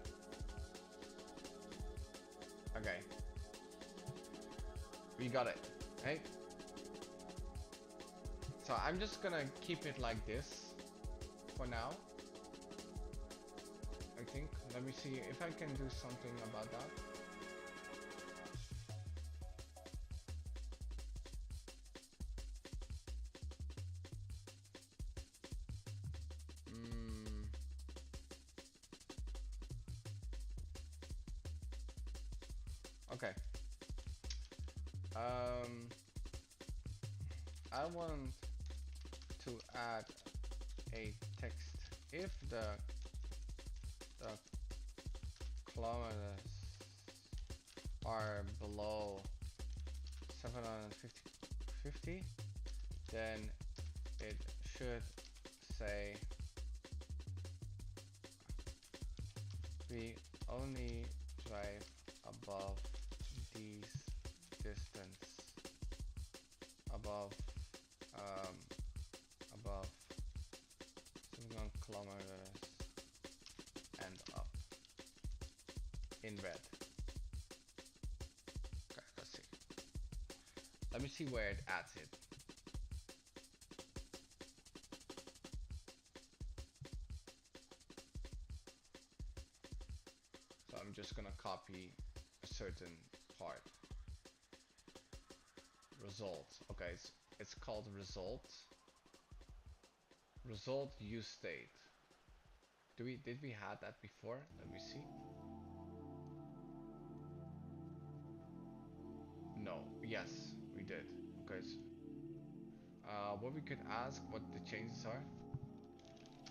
Okay. We got it. Right? So I'm just gonna keep it like this for now. I think. Let me see if I can do something about that. Okay. I want to add a text if the kilometers are below 750, then it should say we only drive above these distance above 7 kilometers and up in red. Okay, let's see. Let me see where it adds it. So I'm just gonna copy a certain part. Result. Okay, it's called result. Result use state. Did we have that before? Let me see. No. Yes, we did. Okay. So, what we could ask what the changes are.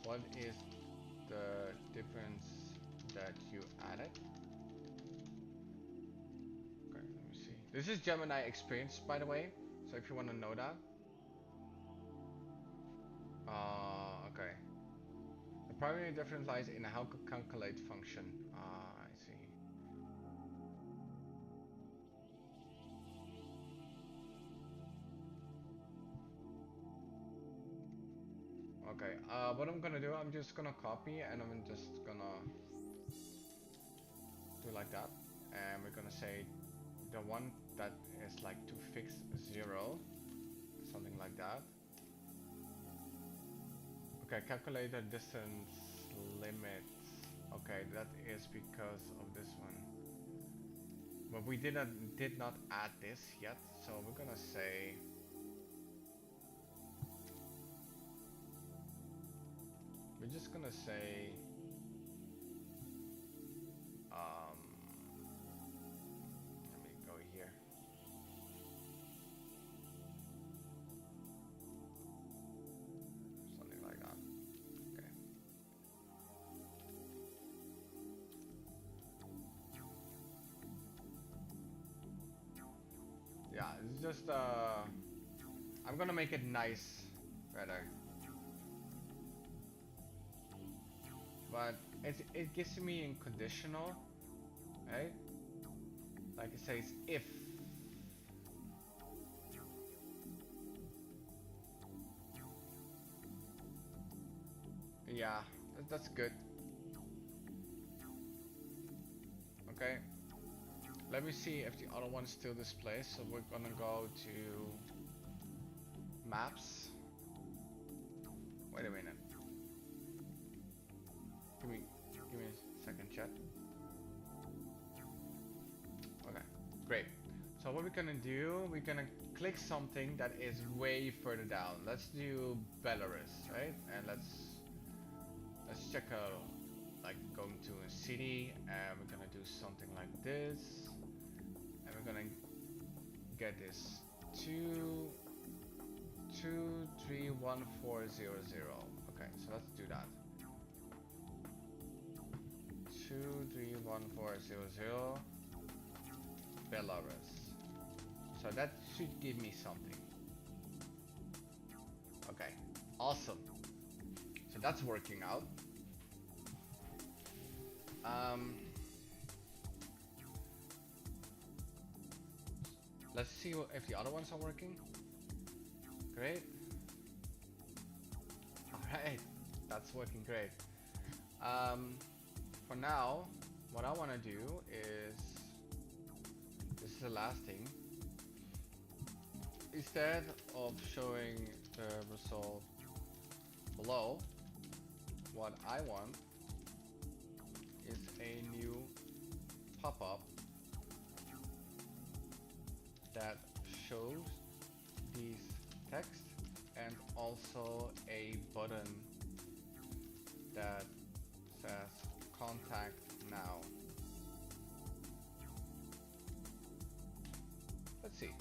What is the difference that you added? Okay, let me see. This is Gemini experience, by the way. So if you want to know that. Okay. The primary difference lies in how to calculate function. I see. Okay, what I'm gonna do, I'm just gonna copy and I'm just gonna do like that. And we're gonna say the one that is like to fix 0, something like that. Okay, calculate the distance limits. Okay, that is because of this one. But we did not add this yet, so we're gonna say we're just gonna say let me go here. Something like that. Okay. Yeah, it's just I'm gonna make it nice rather. But it gives me in conditional, right? Like it says if. Yeah, that's good. Okay. Let me see if the other one still displays. So we're gonna go to maps. Wait a minute. Give me a second, chat. Okay, great. So what we're gonna do, we're gonna click something that is way further down. Let's do Belarus, right? And let's check out, like going to a city, and we're gonna do something like this, and we're gonna get this 2231400. Okay, so let's do that. 2231400 Belarus. So that should give me something. Okay, awesome. So that's working out. Let's see if the other ones are working. Great. Alright, that's working great. For now, what I want to do is, this is the last thing. Instead of showing the result below, what I want is a new pop-up that shows these text and also a button that says contact now. Let's see.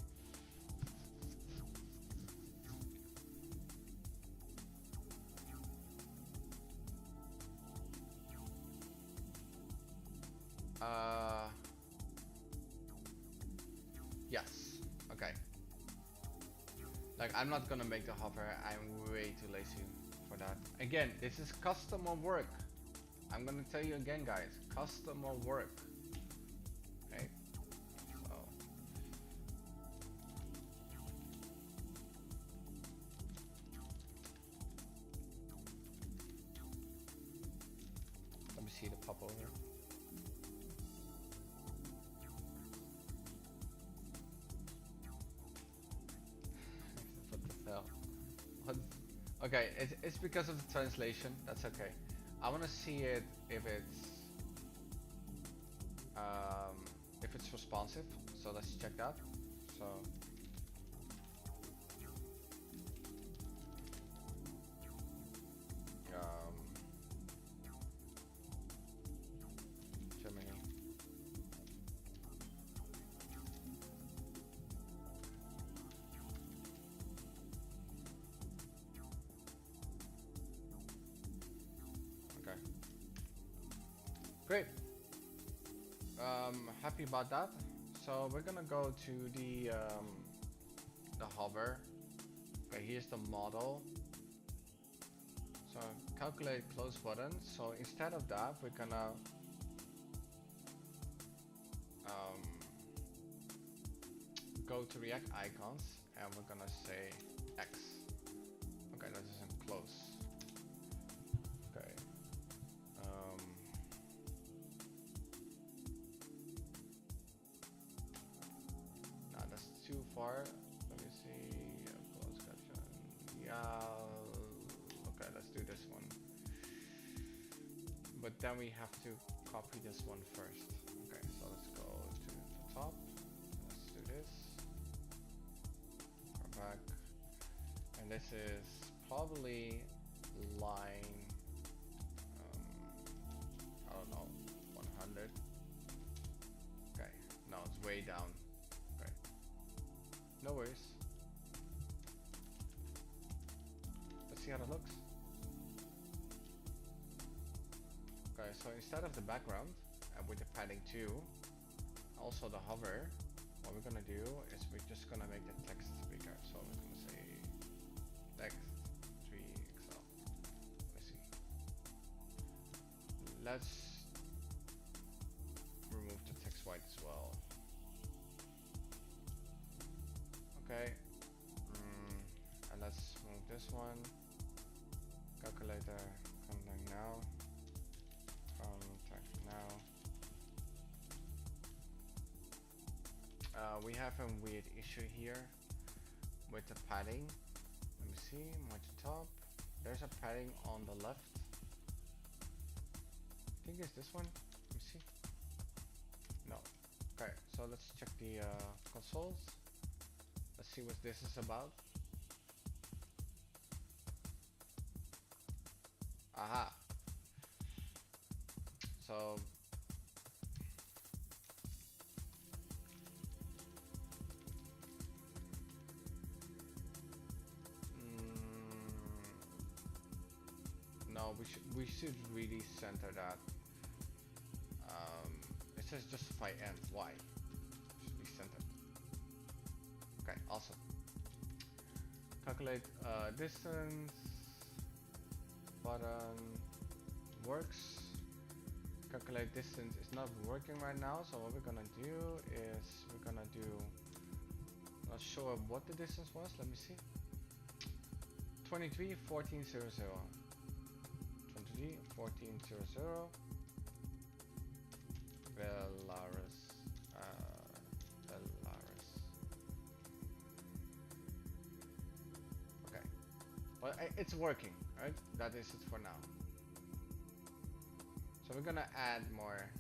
Yes. Okay. Like, I'm not gonna make the hover. I'm way too lazy for that. Again, this is customer work. I'm gonna tell you again, guys. Customer work. Okay. So. Let me see the pop over. Okay, it's because of the translation. That's okay. I want to see it if it's responsive. So let's check that. So Germany. Great. Happy about that. So we're gonna go to the hover. Okay, here's the model. So calculate close button. So instead of that, we're gonna go to React icons and we're gonna say X. Okay, that isn't close. Okay. That's too far. Let me see. Close caption. Yeah. Okay, let's do this one. But then we have to copy this one first. Okay, so let's go to the top. Let's do this. Go back. And this is probably line, I don't know, 100. Okay, no, it's way down. Okay, no worries. Let's see how that looks. Okay, so instead of the background, and with the padding 2, also the hover, what we're gonna do is we're just gonna make the text bigger. So we're gonna say text 3 XL. Let's see. Let's remove the text white as well. Okay. And let's move this one. Calculator, contact now. Contact now. We have a weird issue here with the padding. Let me see, more to top. There's a padding on the left. I think it's this one. Let me see. No. Okay, so let's check the consoles. Let's see what this is about. Aha. So no, we should really center that. It says justify end. Why? Should be centered. Okay. Okay, awesome. Calculate distance button works. Calculate distance is not working right now, so what we're gonna do is we're gonna do, not sure what the distance was, let me see. 23 1400. 23 1400. Belarus. Belarus. Okay. Well, it's working, right? That is it for now. So we're gonna add more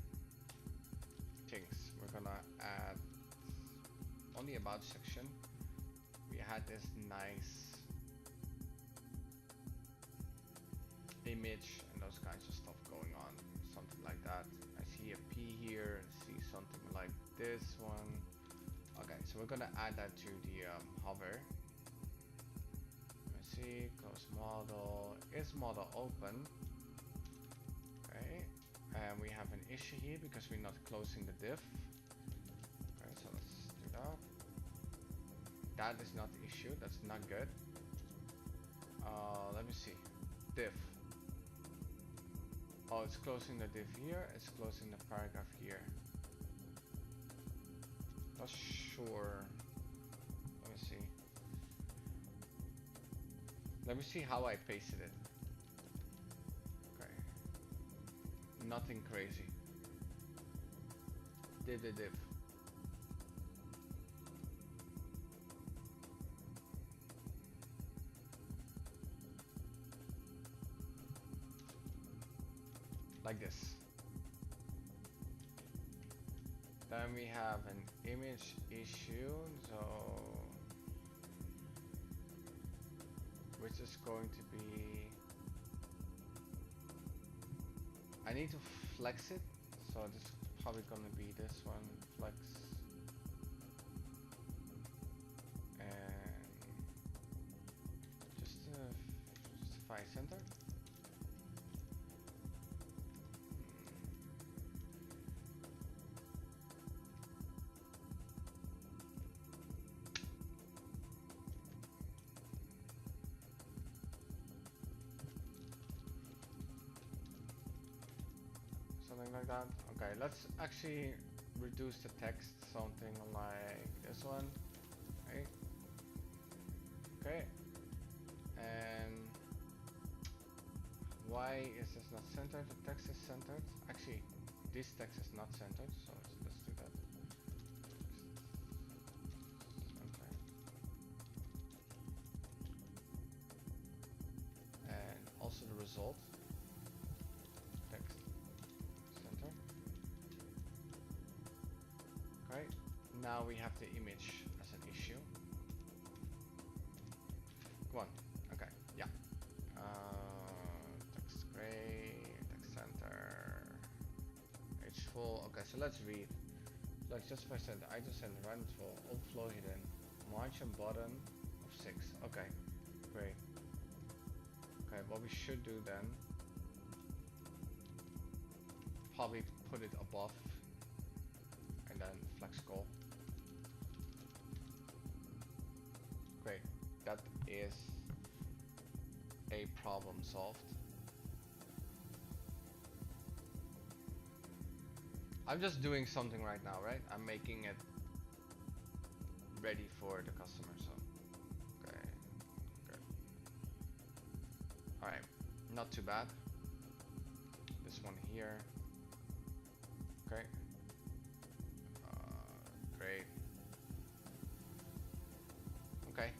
things. We're gonna add on the about section. We had this nice image and those kinds of stuff going on, something like that. I see a P here and see something like this one. Okay, so we're gonna add that to the hover. Let's see, close model. Is model open? Okay, and we have an issue here because we're not closing the div. Okay, so let's do that. That is not the issue, that's not good. Let me see, div. Oh, it's closing the div here, it's closing the paragraph here. Not sure. Let me see. Let me see how I pasted it. Okay. Nothing crazy. Div. Like this. Then we have an image issue, so which is going to be, I need to flex it, so this is probably gonna be this one, flex, and justify center. Something like that. Okay, let's actually reduce the text, something like this one. Right? Okay. And why is this not centered? The text is centered. Actually, this text is not centered, so let's do that. Center. And also the result. Text. Center. Okay, now we have the image as an issue. Come on. Okay, yeah. Text gray, text center, H full. Okay, so let's read. Like just if I said, I just said random full, overflow hidden, margin bottom of 6. Okay, great. Okay, what we should do then, probably put it above and then flex goal. Great, that is a problem solved. I'm just doing something right now, right? I'm making it ready for the customer, so okay, good. All right, not too bad. This one here, okay. Great. Okay.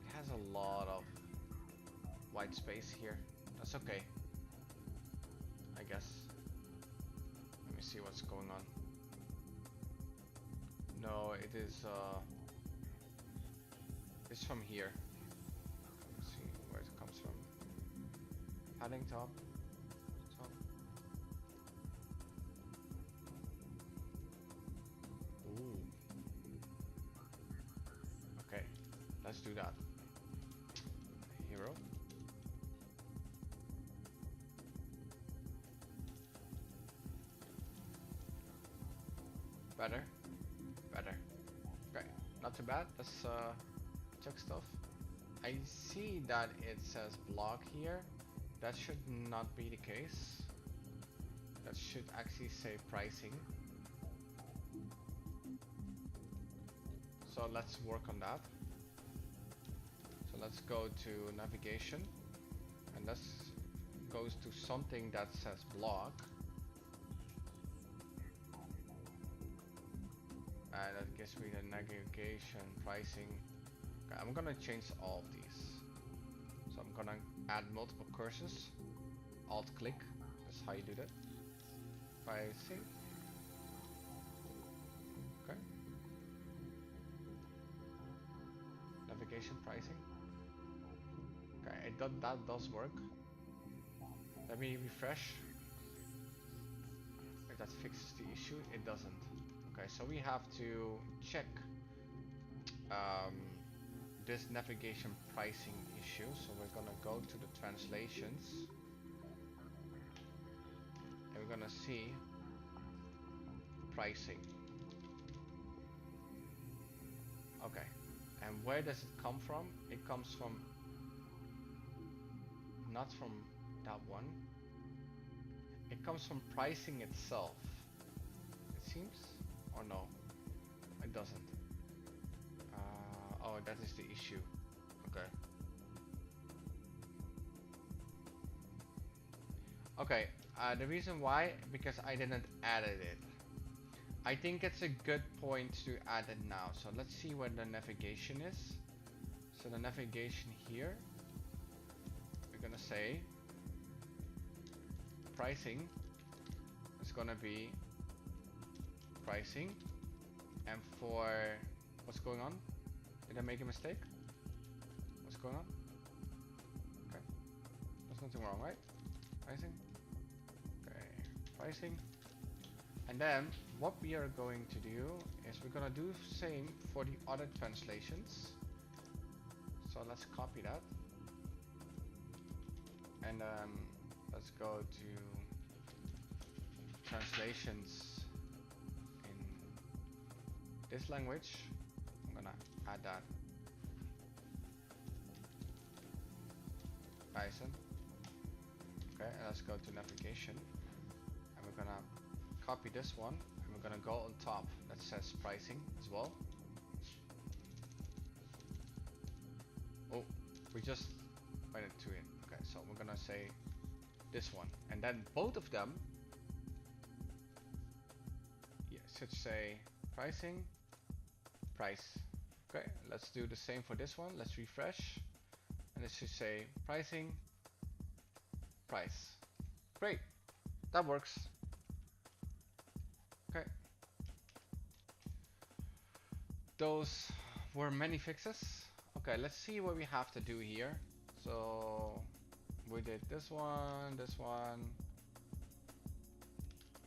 It has a lot of white space here. That's okay, I guess. Let me see what's going on. No, it is it's from here. Let's see where it comes from. Padding top. Ooh. Okay, let's do that. Hero. Better. Better. Okay, not too bad. Let's check stuff. I see that it says blog here. That should not be the case. That should actually say pricing. So let's work on that. So let's go to navigation and let's go to something that says blog. And that gives me the navigation, pricing. Okay, I'm gonna change all of these. So I'm gonna add multiple cursors. Alt click. That's how you do that. Pricing. Okay. Navigation pricing. Okay, that does work. Let me refresh. If that fixes the issue, it doesn't. Okay, so we have to check this navigation pricing issue. So we're gonna go to the translations and we're gonna see pricing. Okay, and where does it come from? It comes from not from that one. It comes from pricing itself. It seems, or no, it doesn't. Oh, that is the issue. Okay. Okay, the reason why, because I didn't added it. I think it's a good point to add it now. So let's see where the navigation is. So the navigation here, we're gonna say pricing is gonna be pricing, and for what's going on? Did I make a mistake? What's going on? Okay, there's nothing wrong, right? Pricing. Okay, pricing. And then what we are going to do is we're gonna do the same for the other translations. So let's copy that. And let's go to translations in this language. I'm gonna add that. Python. Okay, and let's go to navigation. And we're gonna copy this one. And we're gonna go on top that says pricing as well. Oh, we just went to it. Okay, so we're gonna say this one. And then both of them should say pricing, price. Okay, let's do the same for this one. Let's refresh. And it should say pricing, price. Great, that works. Okay. Those were many fixes. Okay, let's see what we have to do here. So we did this one, this one.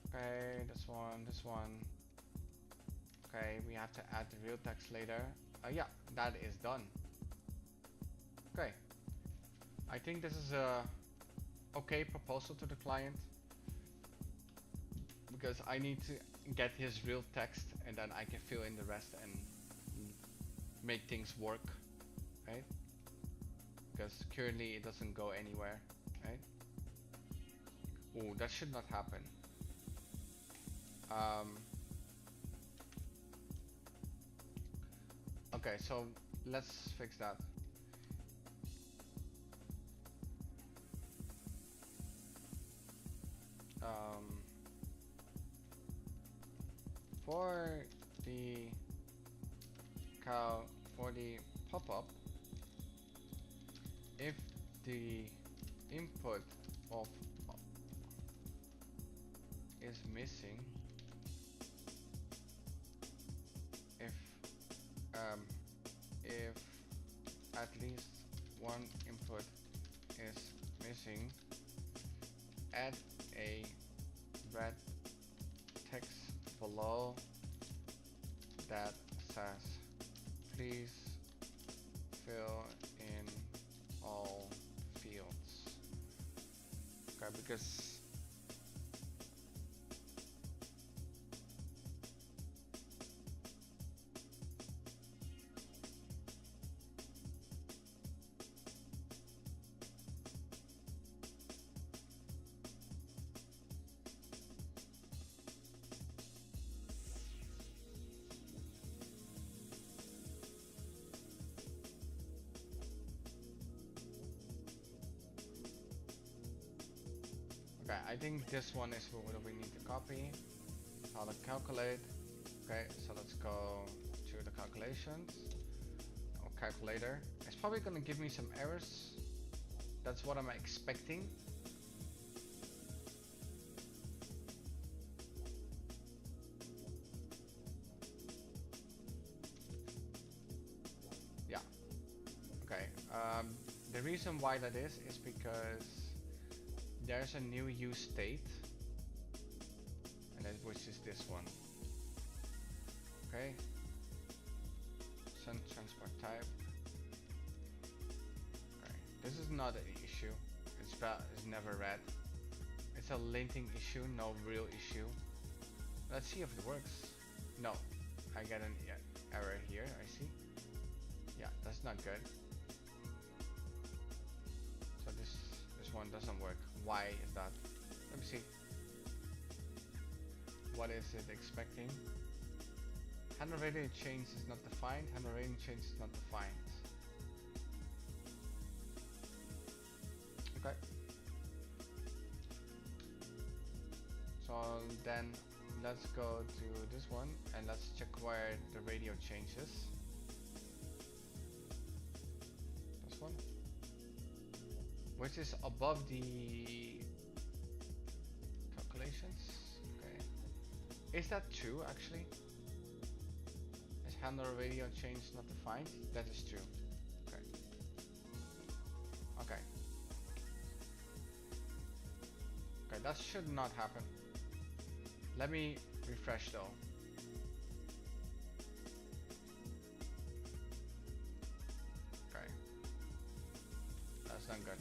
Okay, this one, this one. Okay, we have to add the real text later. Yeah, that is done. Okay, I think this is a okay proposal to the client, because I need to get his real text and then I can fill in the rest and make things work, right? Because currently it doesn't go anywhere, right? Oh, that should not happen. Okay, so let's fix that. For the pop-up, if the input of is missing, if at least one input is missing, add a red text below that says please fill in all fields. Okay, because Okay, I think this one is what we need to copy. How to calculate. Okay, so let's go to the calculations. Or calculator. It's probably gonna give me some errors. That's what I'm expecting. Yeah. Okay. The reason why that is because there's a new use state, and that which is this one. Okay. Send transport type. Okay. This is not an issue. It's never read. It's a linting issue, no real issue. Let's see if it works. No, I get an error here. I see. Yeah, that's not good. So this one doesn't work. Why is that? Let me see. What is it expecting? Handle rating change is not defined. Handle rating change is not defined. Okay. So then let's go to this one and let's check where the radio changes. This one, which is above the calculations. Okay. Is that true actually? Is handle radio change not defined? That is true. Okay. Okay. Okay, that should not happen. Let me refresh though. Okay. That's not good.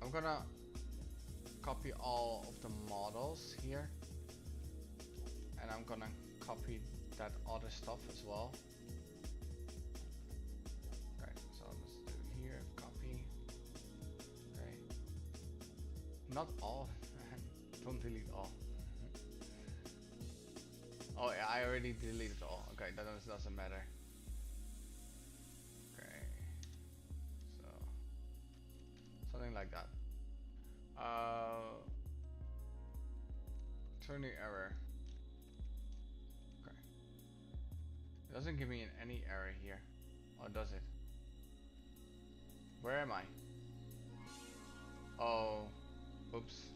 I'm gonna copy all of the models here, and I'm gonna copy that other stuff as well. Okay, so let's do here, copy. Okay, not all. Don't delete all. Oh yeah, I already deleted all. Okay, that doesn't matter. Okay, so something like that. Turning error. Okay. It doesn't give me any error here. Or does it? Where am I? Oh, oops.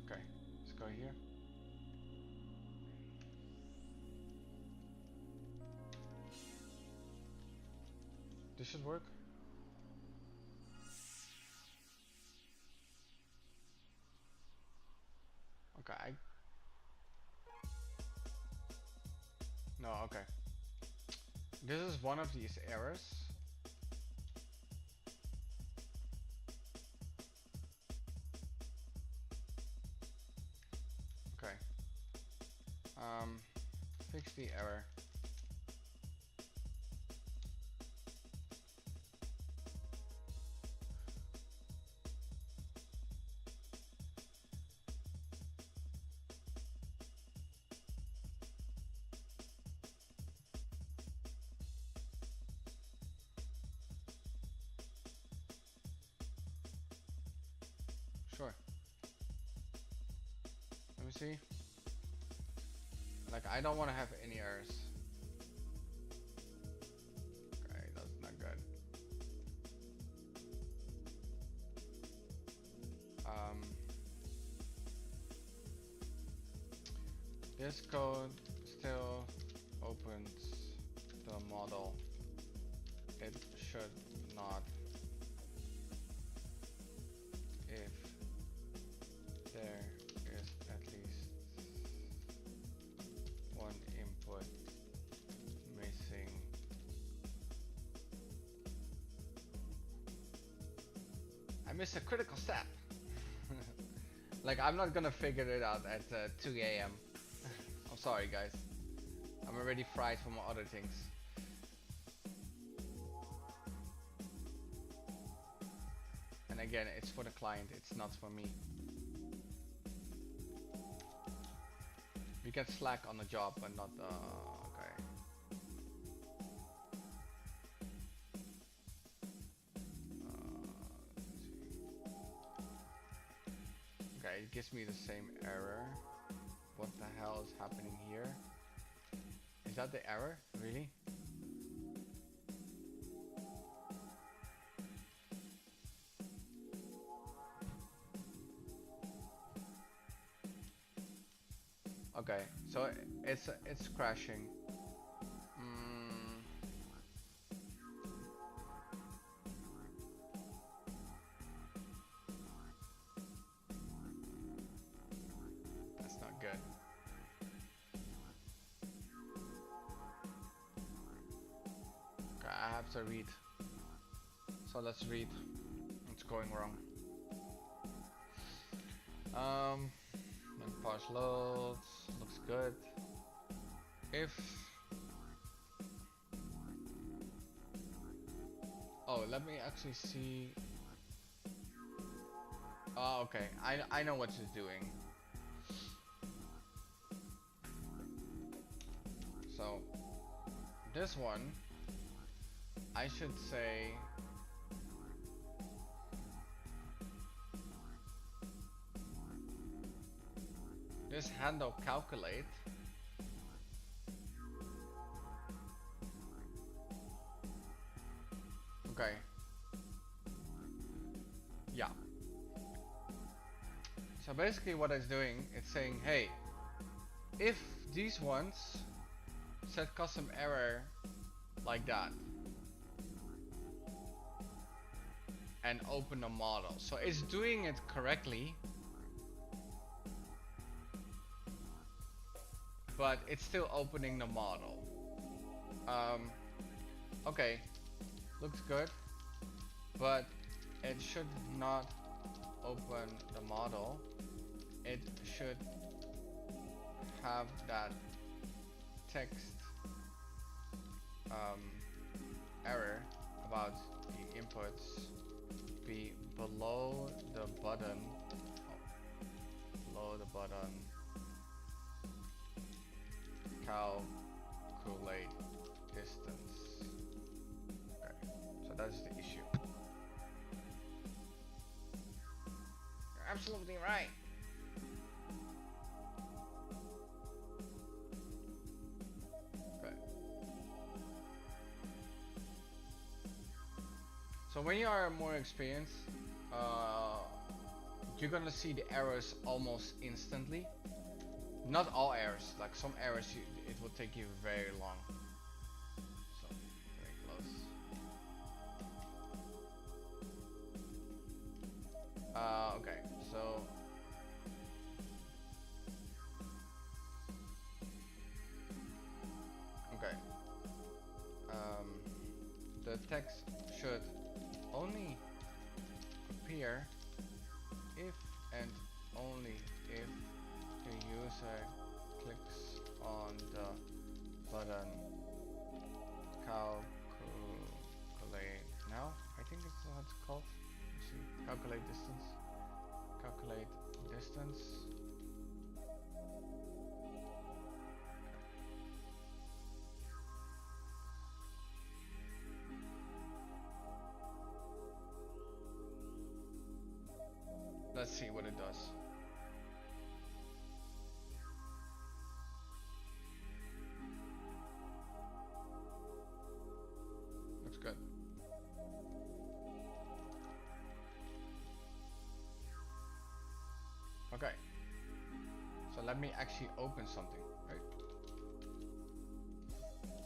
Okay, let's go here. This should work. Okay. No, okay. This is one of these errors. Okay. Fix the error. Sure. Let me see. Like, I don't want to have any errors. Okay, that's not good. This code still opens the model. It should not if there is at least one input missing. I missed a critical step. Like, I'm not gonna figure it out at 2 a.m. I'm sorry guys. I'm already fried from other things. And again, it's for the client, it's not for me. We get slack on the job, but not okay. gives me the same error. What the hell is happening here? Is that the error? Really? Okay, so it's crashing. That's not good. Okay, I have to read. So let's read. What's going wrong? When parse loads, looks good. If let me actually see. Oh, okay. I know what it's doing. So this one, I should say this handle calculate. Okay. Yeah. So basically what it's doing, it's saying, hey, if these ones set custom error like that and open a model. So it's doing it correctly, but it's still opening the model. Okay, looks good, but it should not open the model. It should have that text error about the inputs be below the button, calculate distance. Okay, so that's the issue. You're absolutely right. Okay. So when you are more experienced, you're gonna see the errors almost instantly. Not all errors, like some errors it will take you very long. So, very close. Okay, so okay. The text should only appear if and only if the user clicks on the button calculate now. I think it's what it's called. Let's see. Calculate distance. Calculate distance. Let's see what it does. Looks good. Okay. So let me actually open something, right?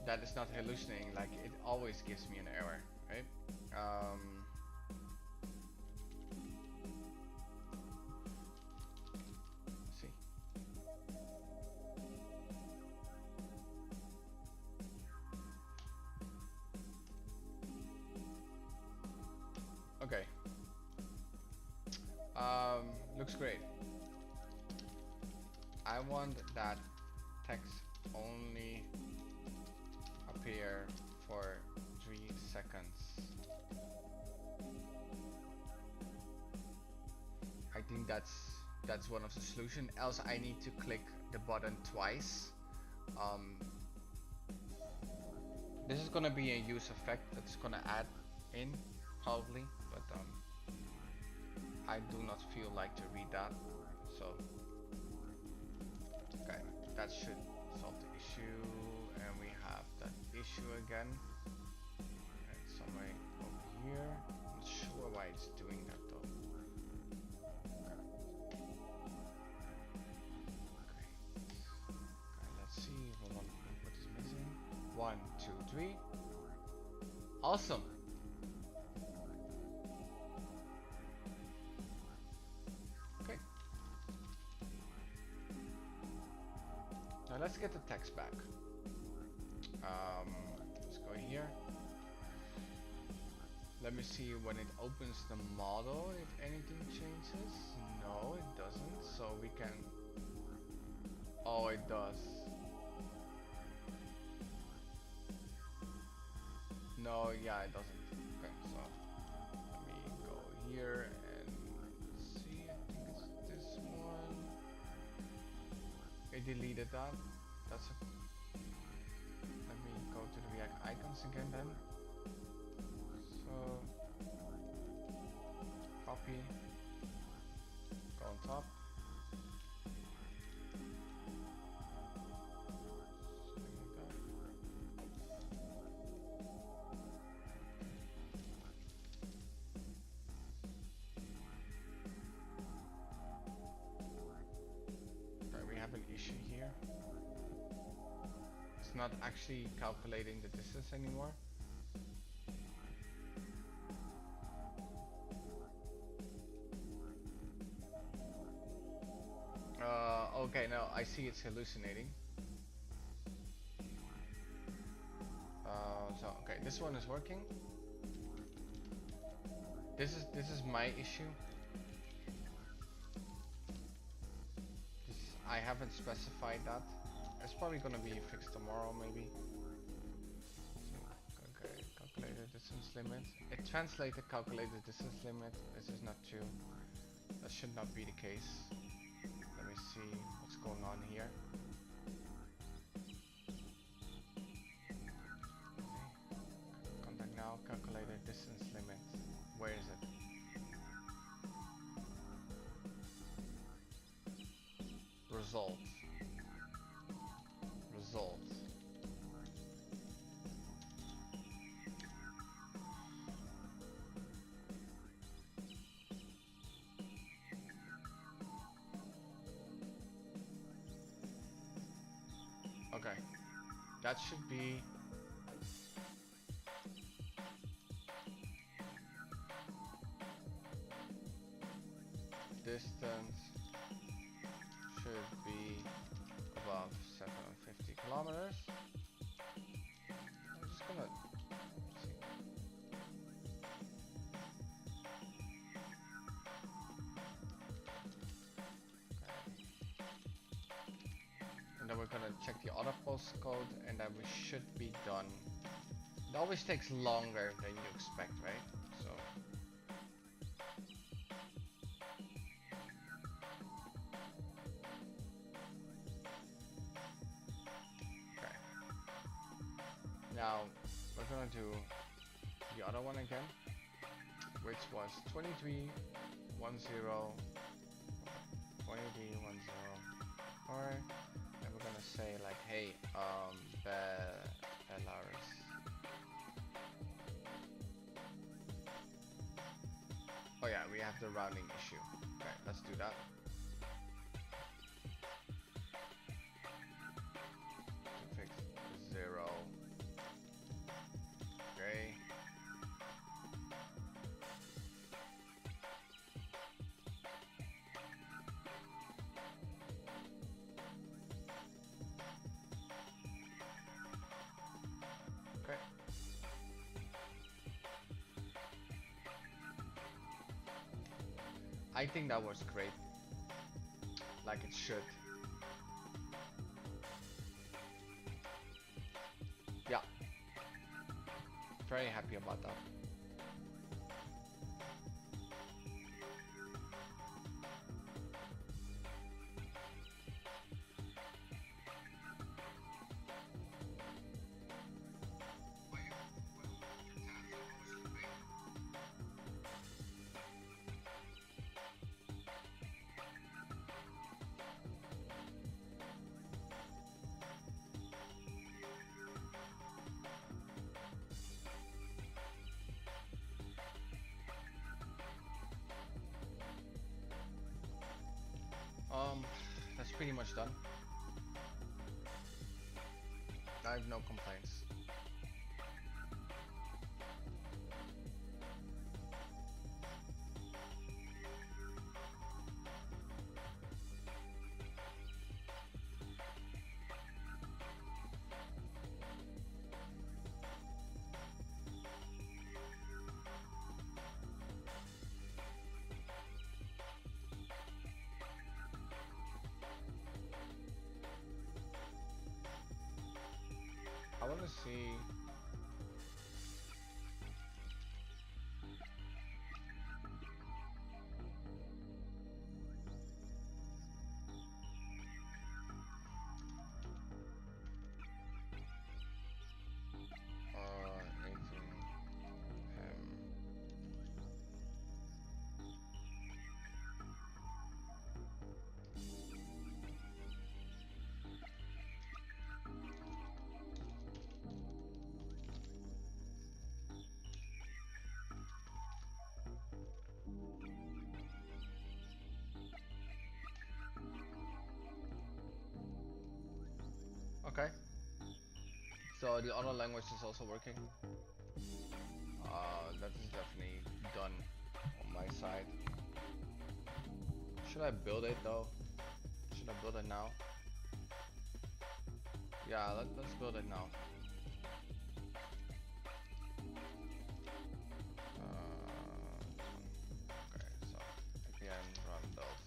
That is not hallucinating, like it always gives me an error, right? Let's see. Okay. Looks great. I want that text only appear for 3 seconds. I think that's one of the solutions. Else I need to click the button twice. This is gonna be a use effect that's gonna add in probably, but I do not feel like to read that. So, okay, that should solve the issue, and we have that issue again. And somewhere over here. I'm not sure why it's doing that though. Okay. Let's see if one input is missing. 1, 2, 3. Awesome. Okay. Now let's get the text back. Let's go here. Let me see when it opens the model if anything changes. No, it doesn't. So we can. Oh, it does. No, yeah, it doesn't. Okay, so let me go here and see. I think it's this one. It deleted that. That's it. Let me go to the React icons again then. So copy, go on top. An issue here. It's not actually calculating the distance anymore. Okay, now I see it's hallucinating. So okay, this one is working. This is my issue. I haven't specified that. It's probably gonna be fixed tomorrow, maybe. Okay, calculated distance limit. It translated calculated distance limit. This is not true. That should not be the case. Let me see what's going on here. Okay. Contact now, calculated distance limit. Where is it? Results. Okay, that should be distance should be above 750 kilometers. I'm just gonna see. And then we're gonna check the other postcode, and then we should be done. It always takes longer than you expect, right? So. Okay. Now we're gonna do the other one again, which was 2310. 2310. Alright. And we're gonna say like, hey, Belarus. Oh yeah, we have the rounding issue. Okay, let's do that. To fix 0. Okay. I think that was great, like it should. Yeah, very happy about that. pretty much done. I have no complaints. I want to see. Anything. Okay. So the other language is also working. That is definitely done on my side. Should I build it though? Should I build it now? Yeah, let's build it now. Okay, so again, run build.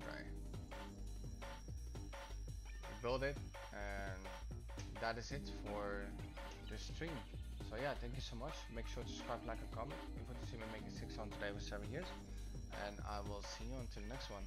Okay. Build it, and that is it for the stream. So yeah, thank you so much. Make sure to subscribe, like, and comment. If you want to see me making 6 on today with 7 years, and I will see you until the next one.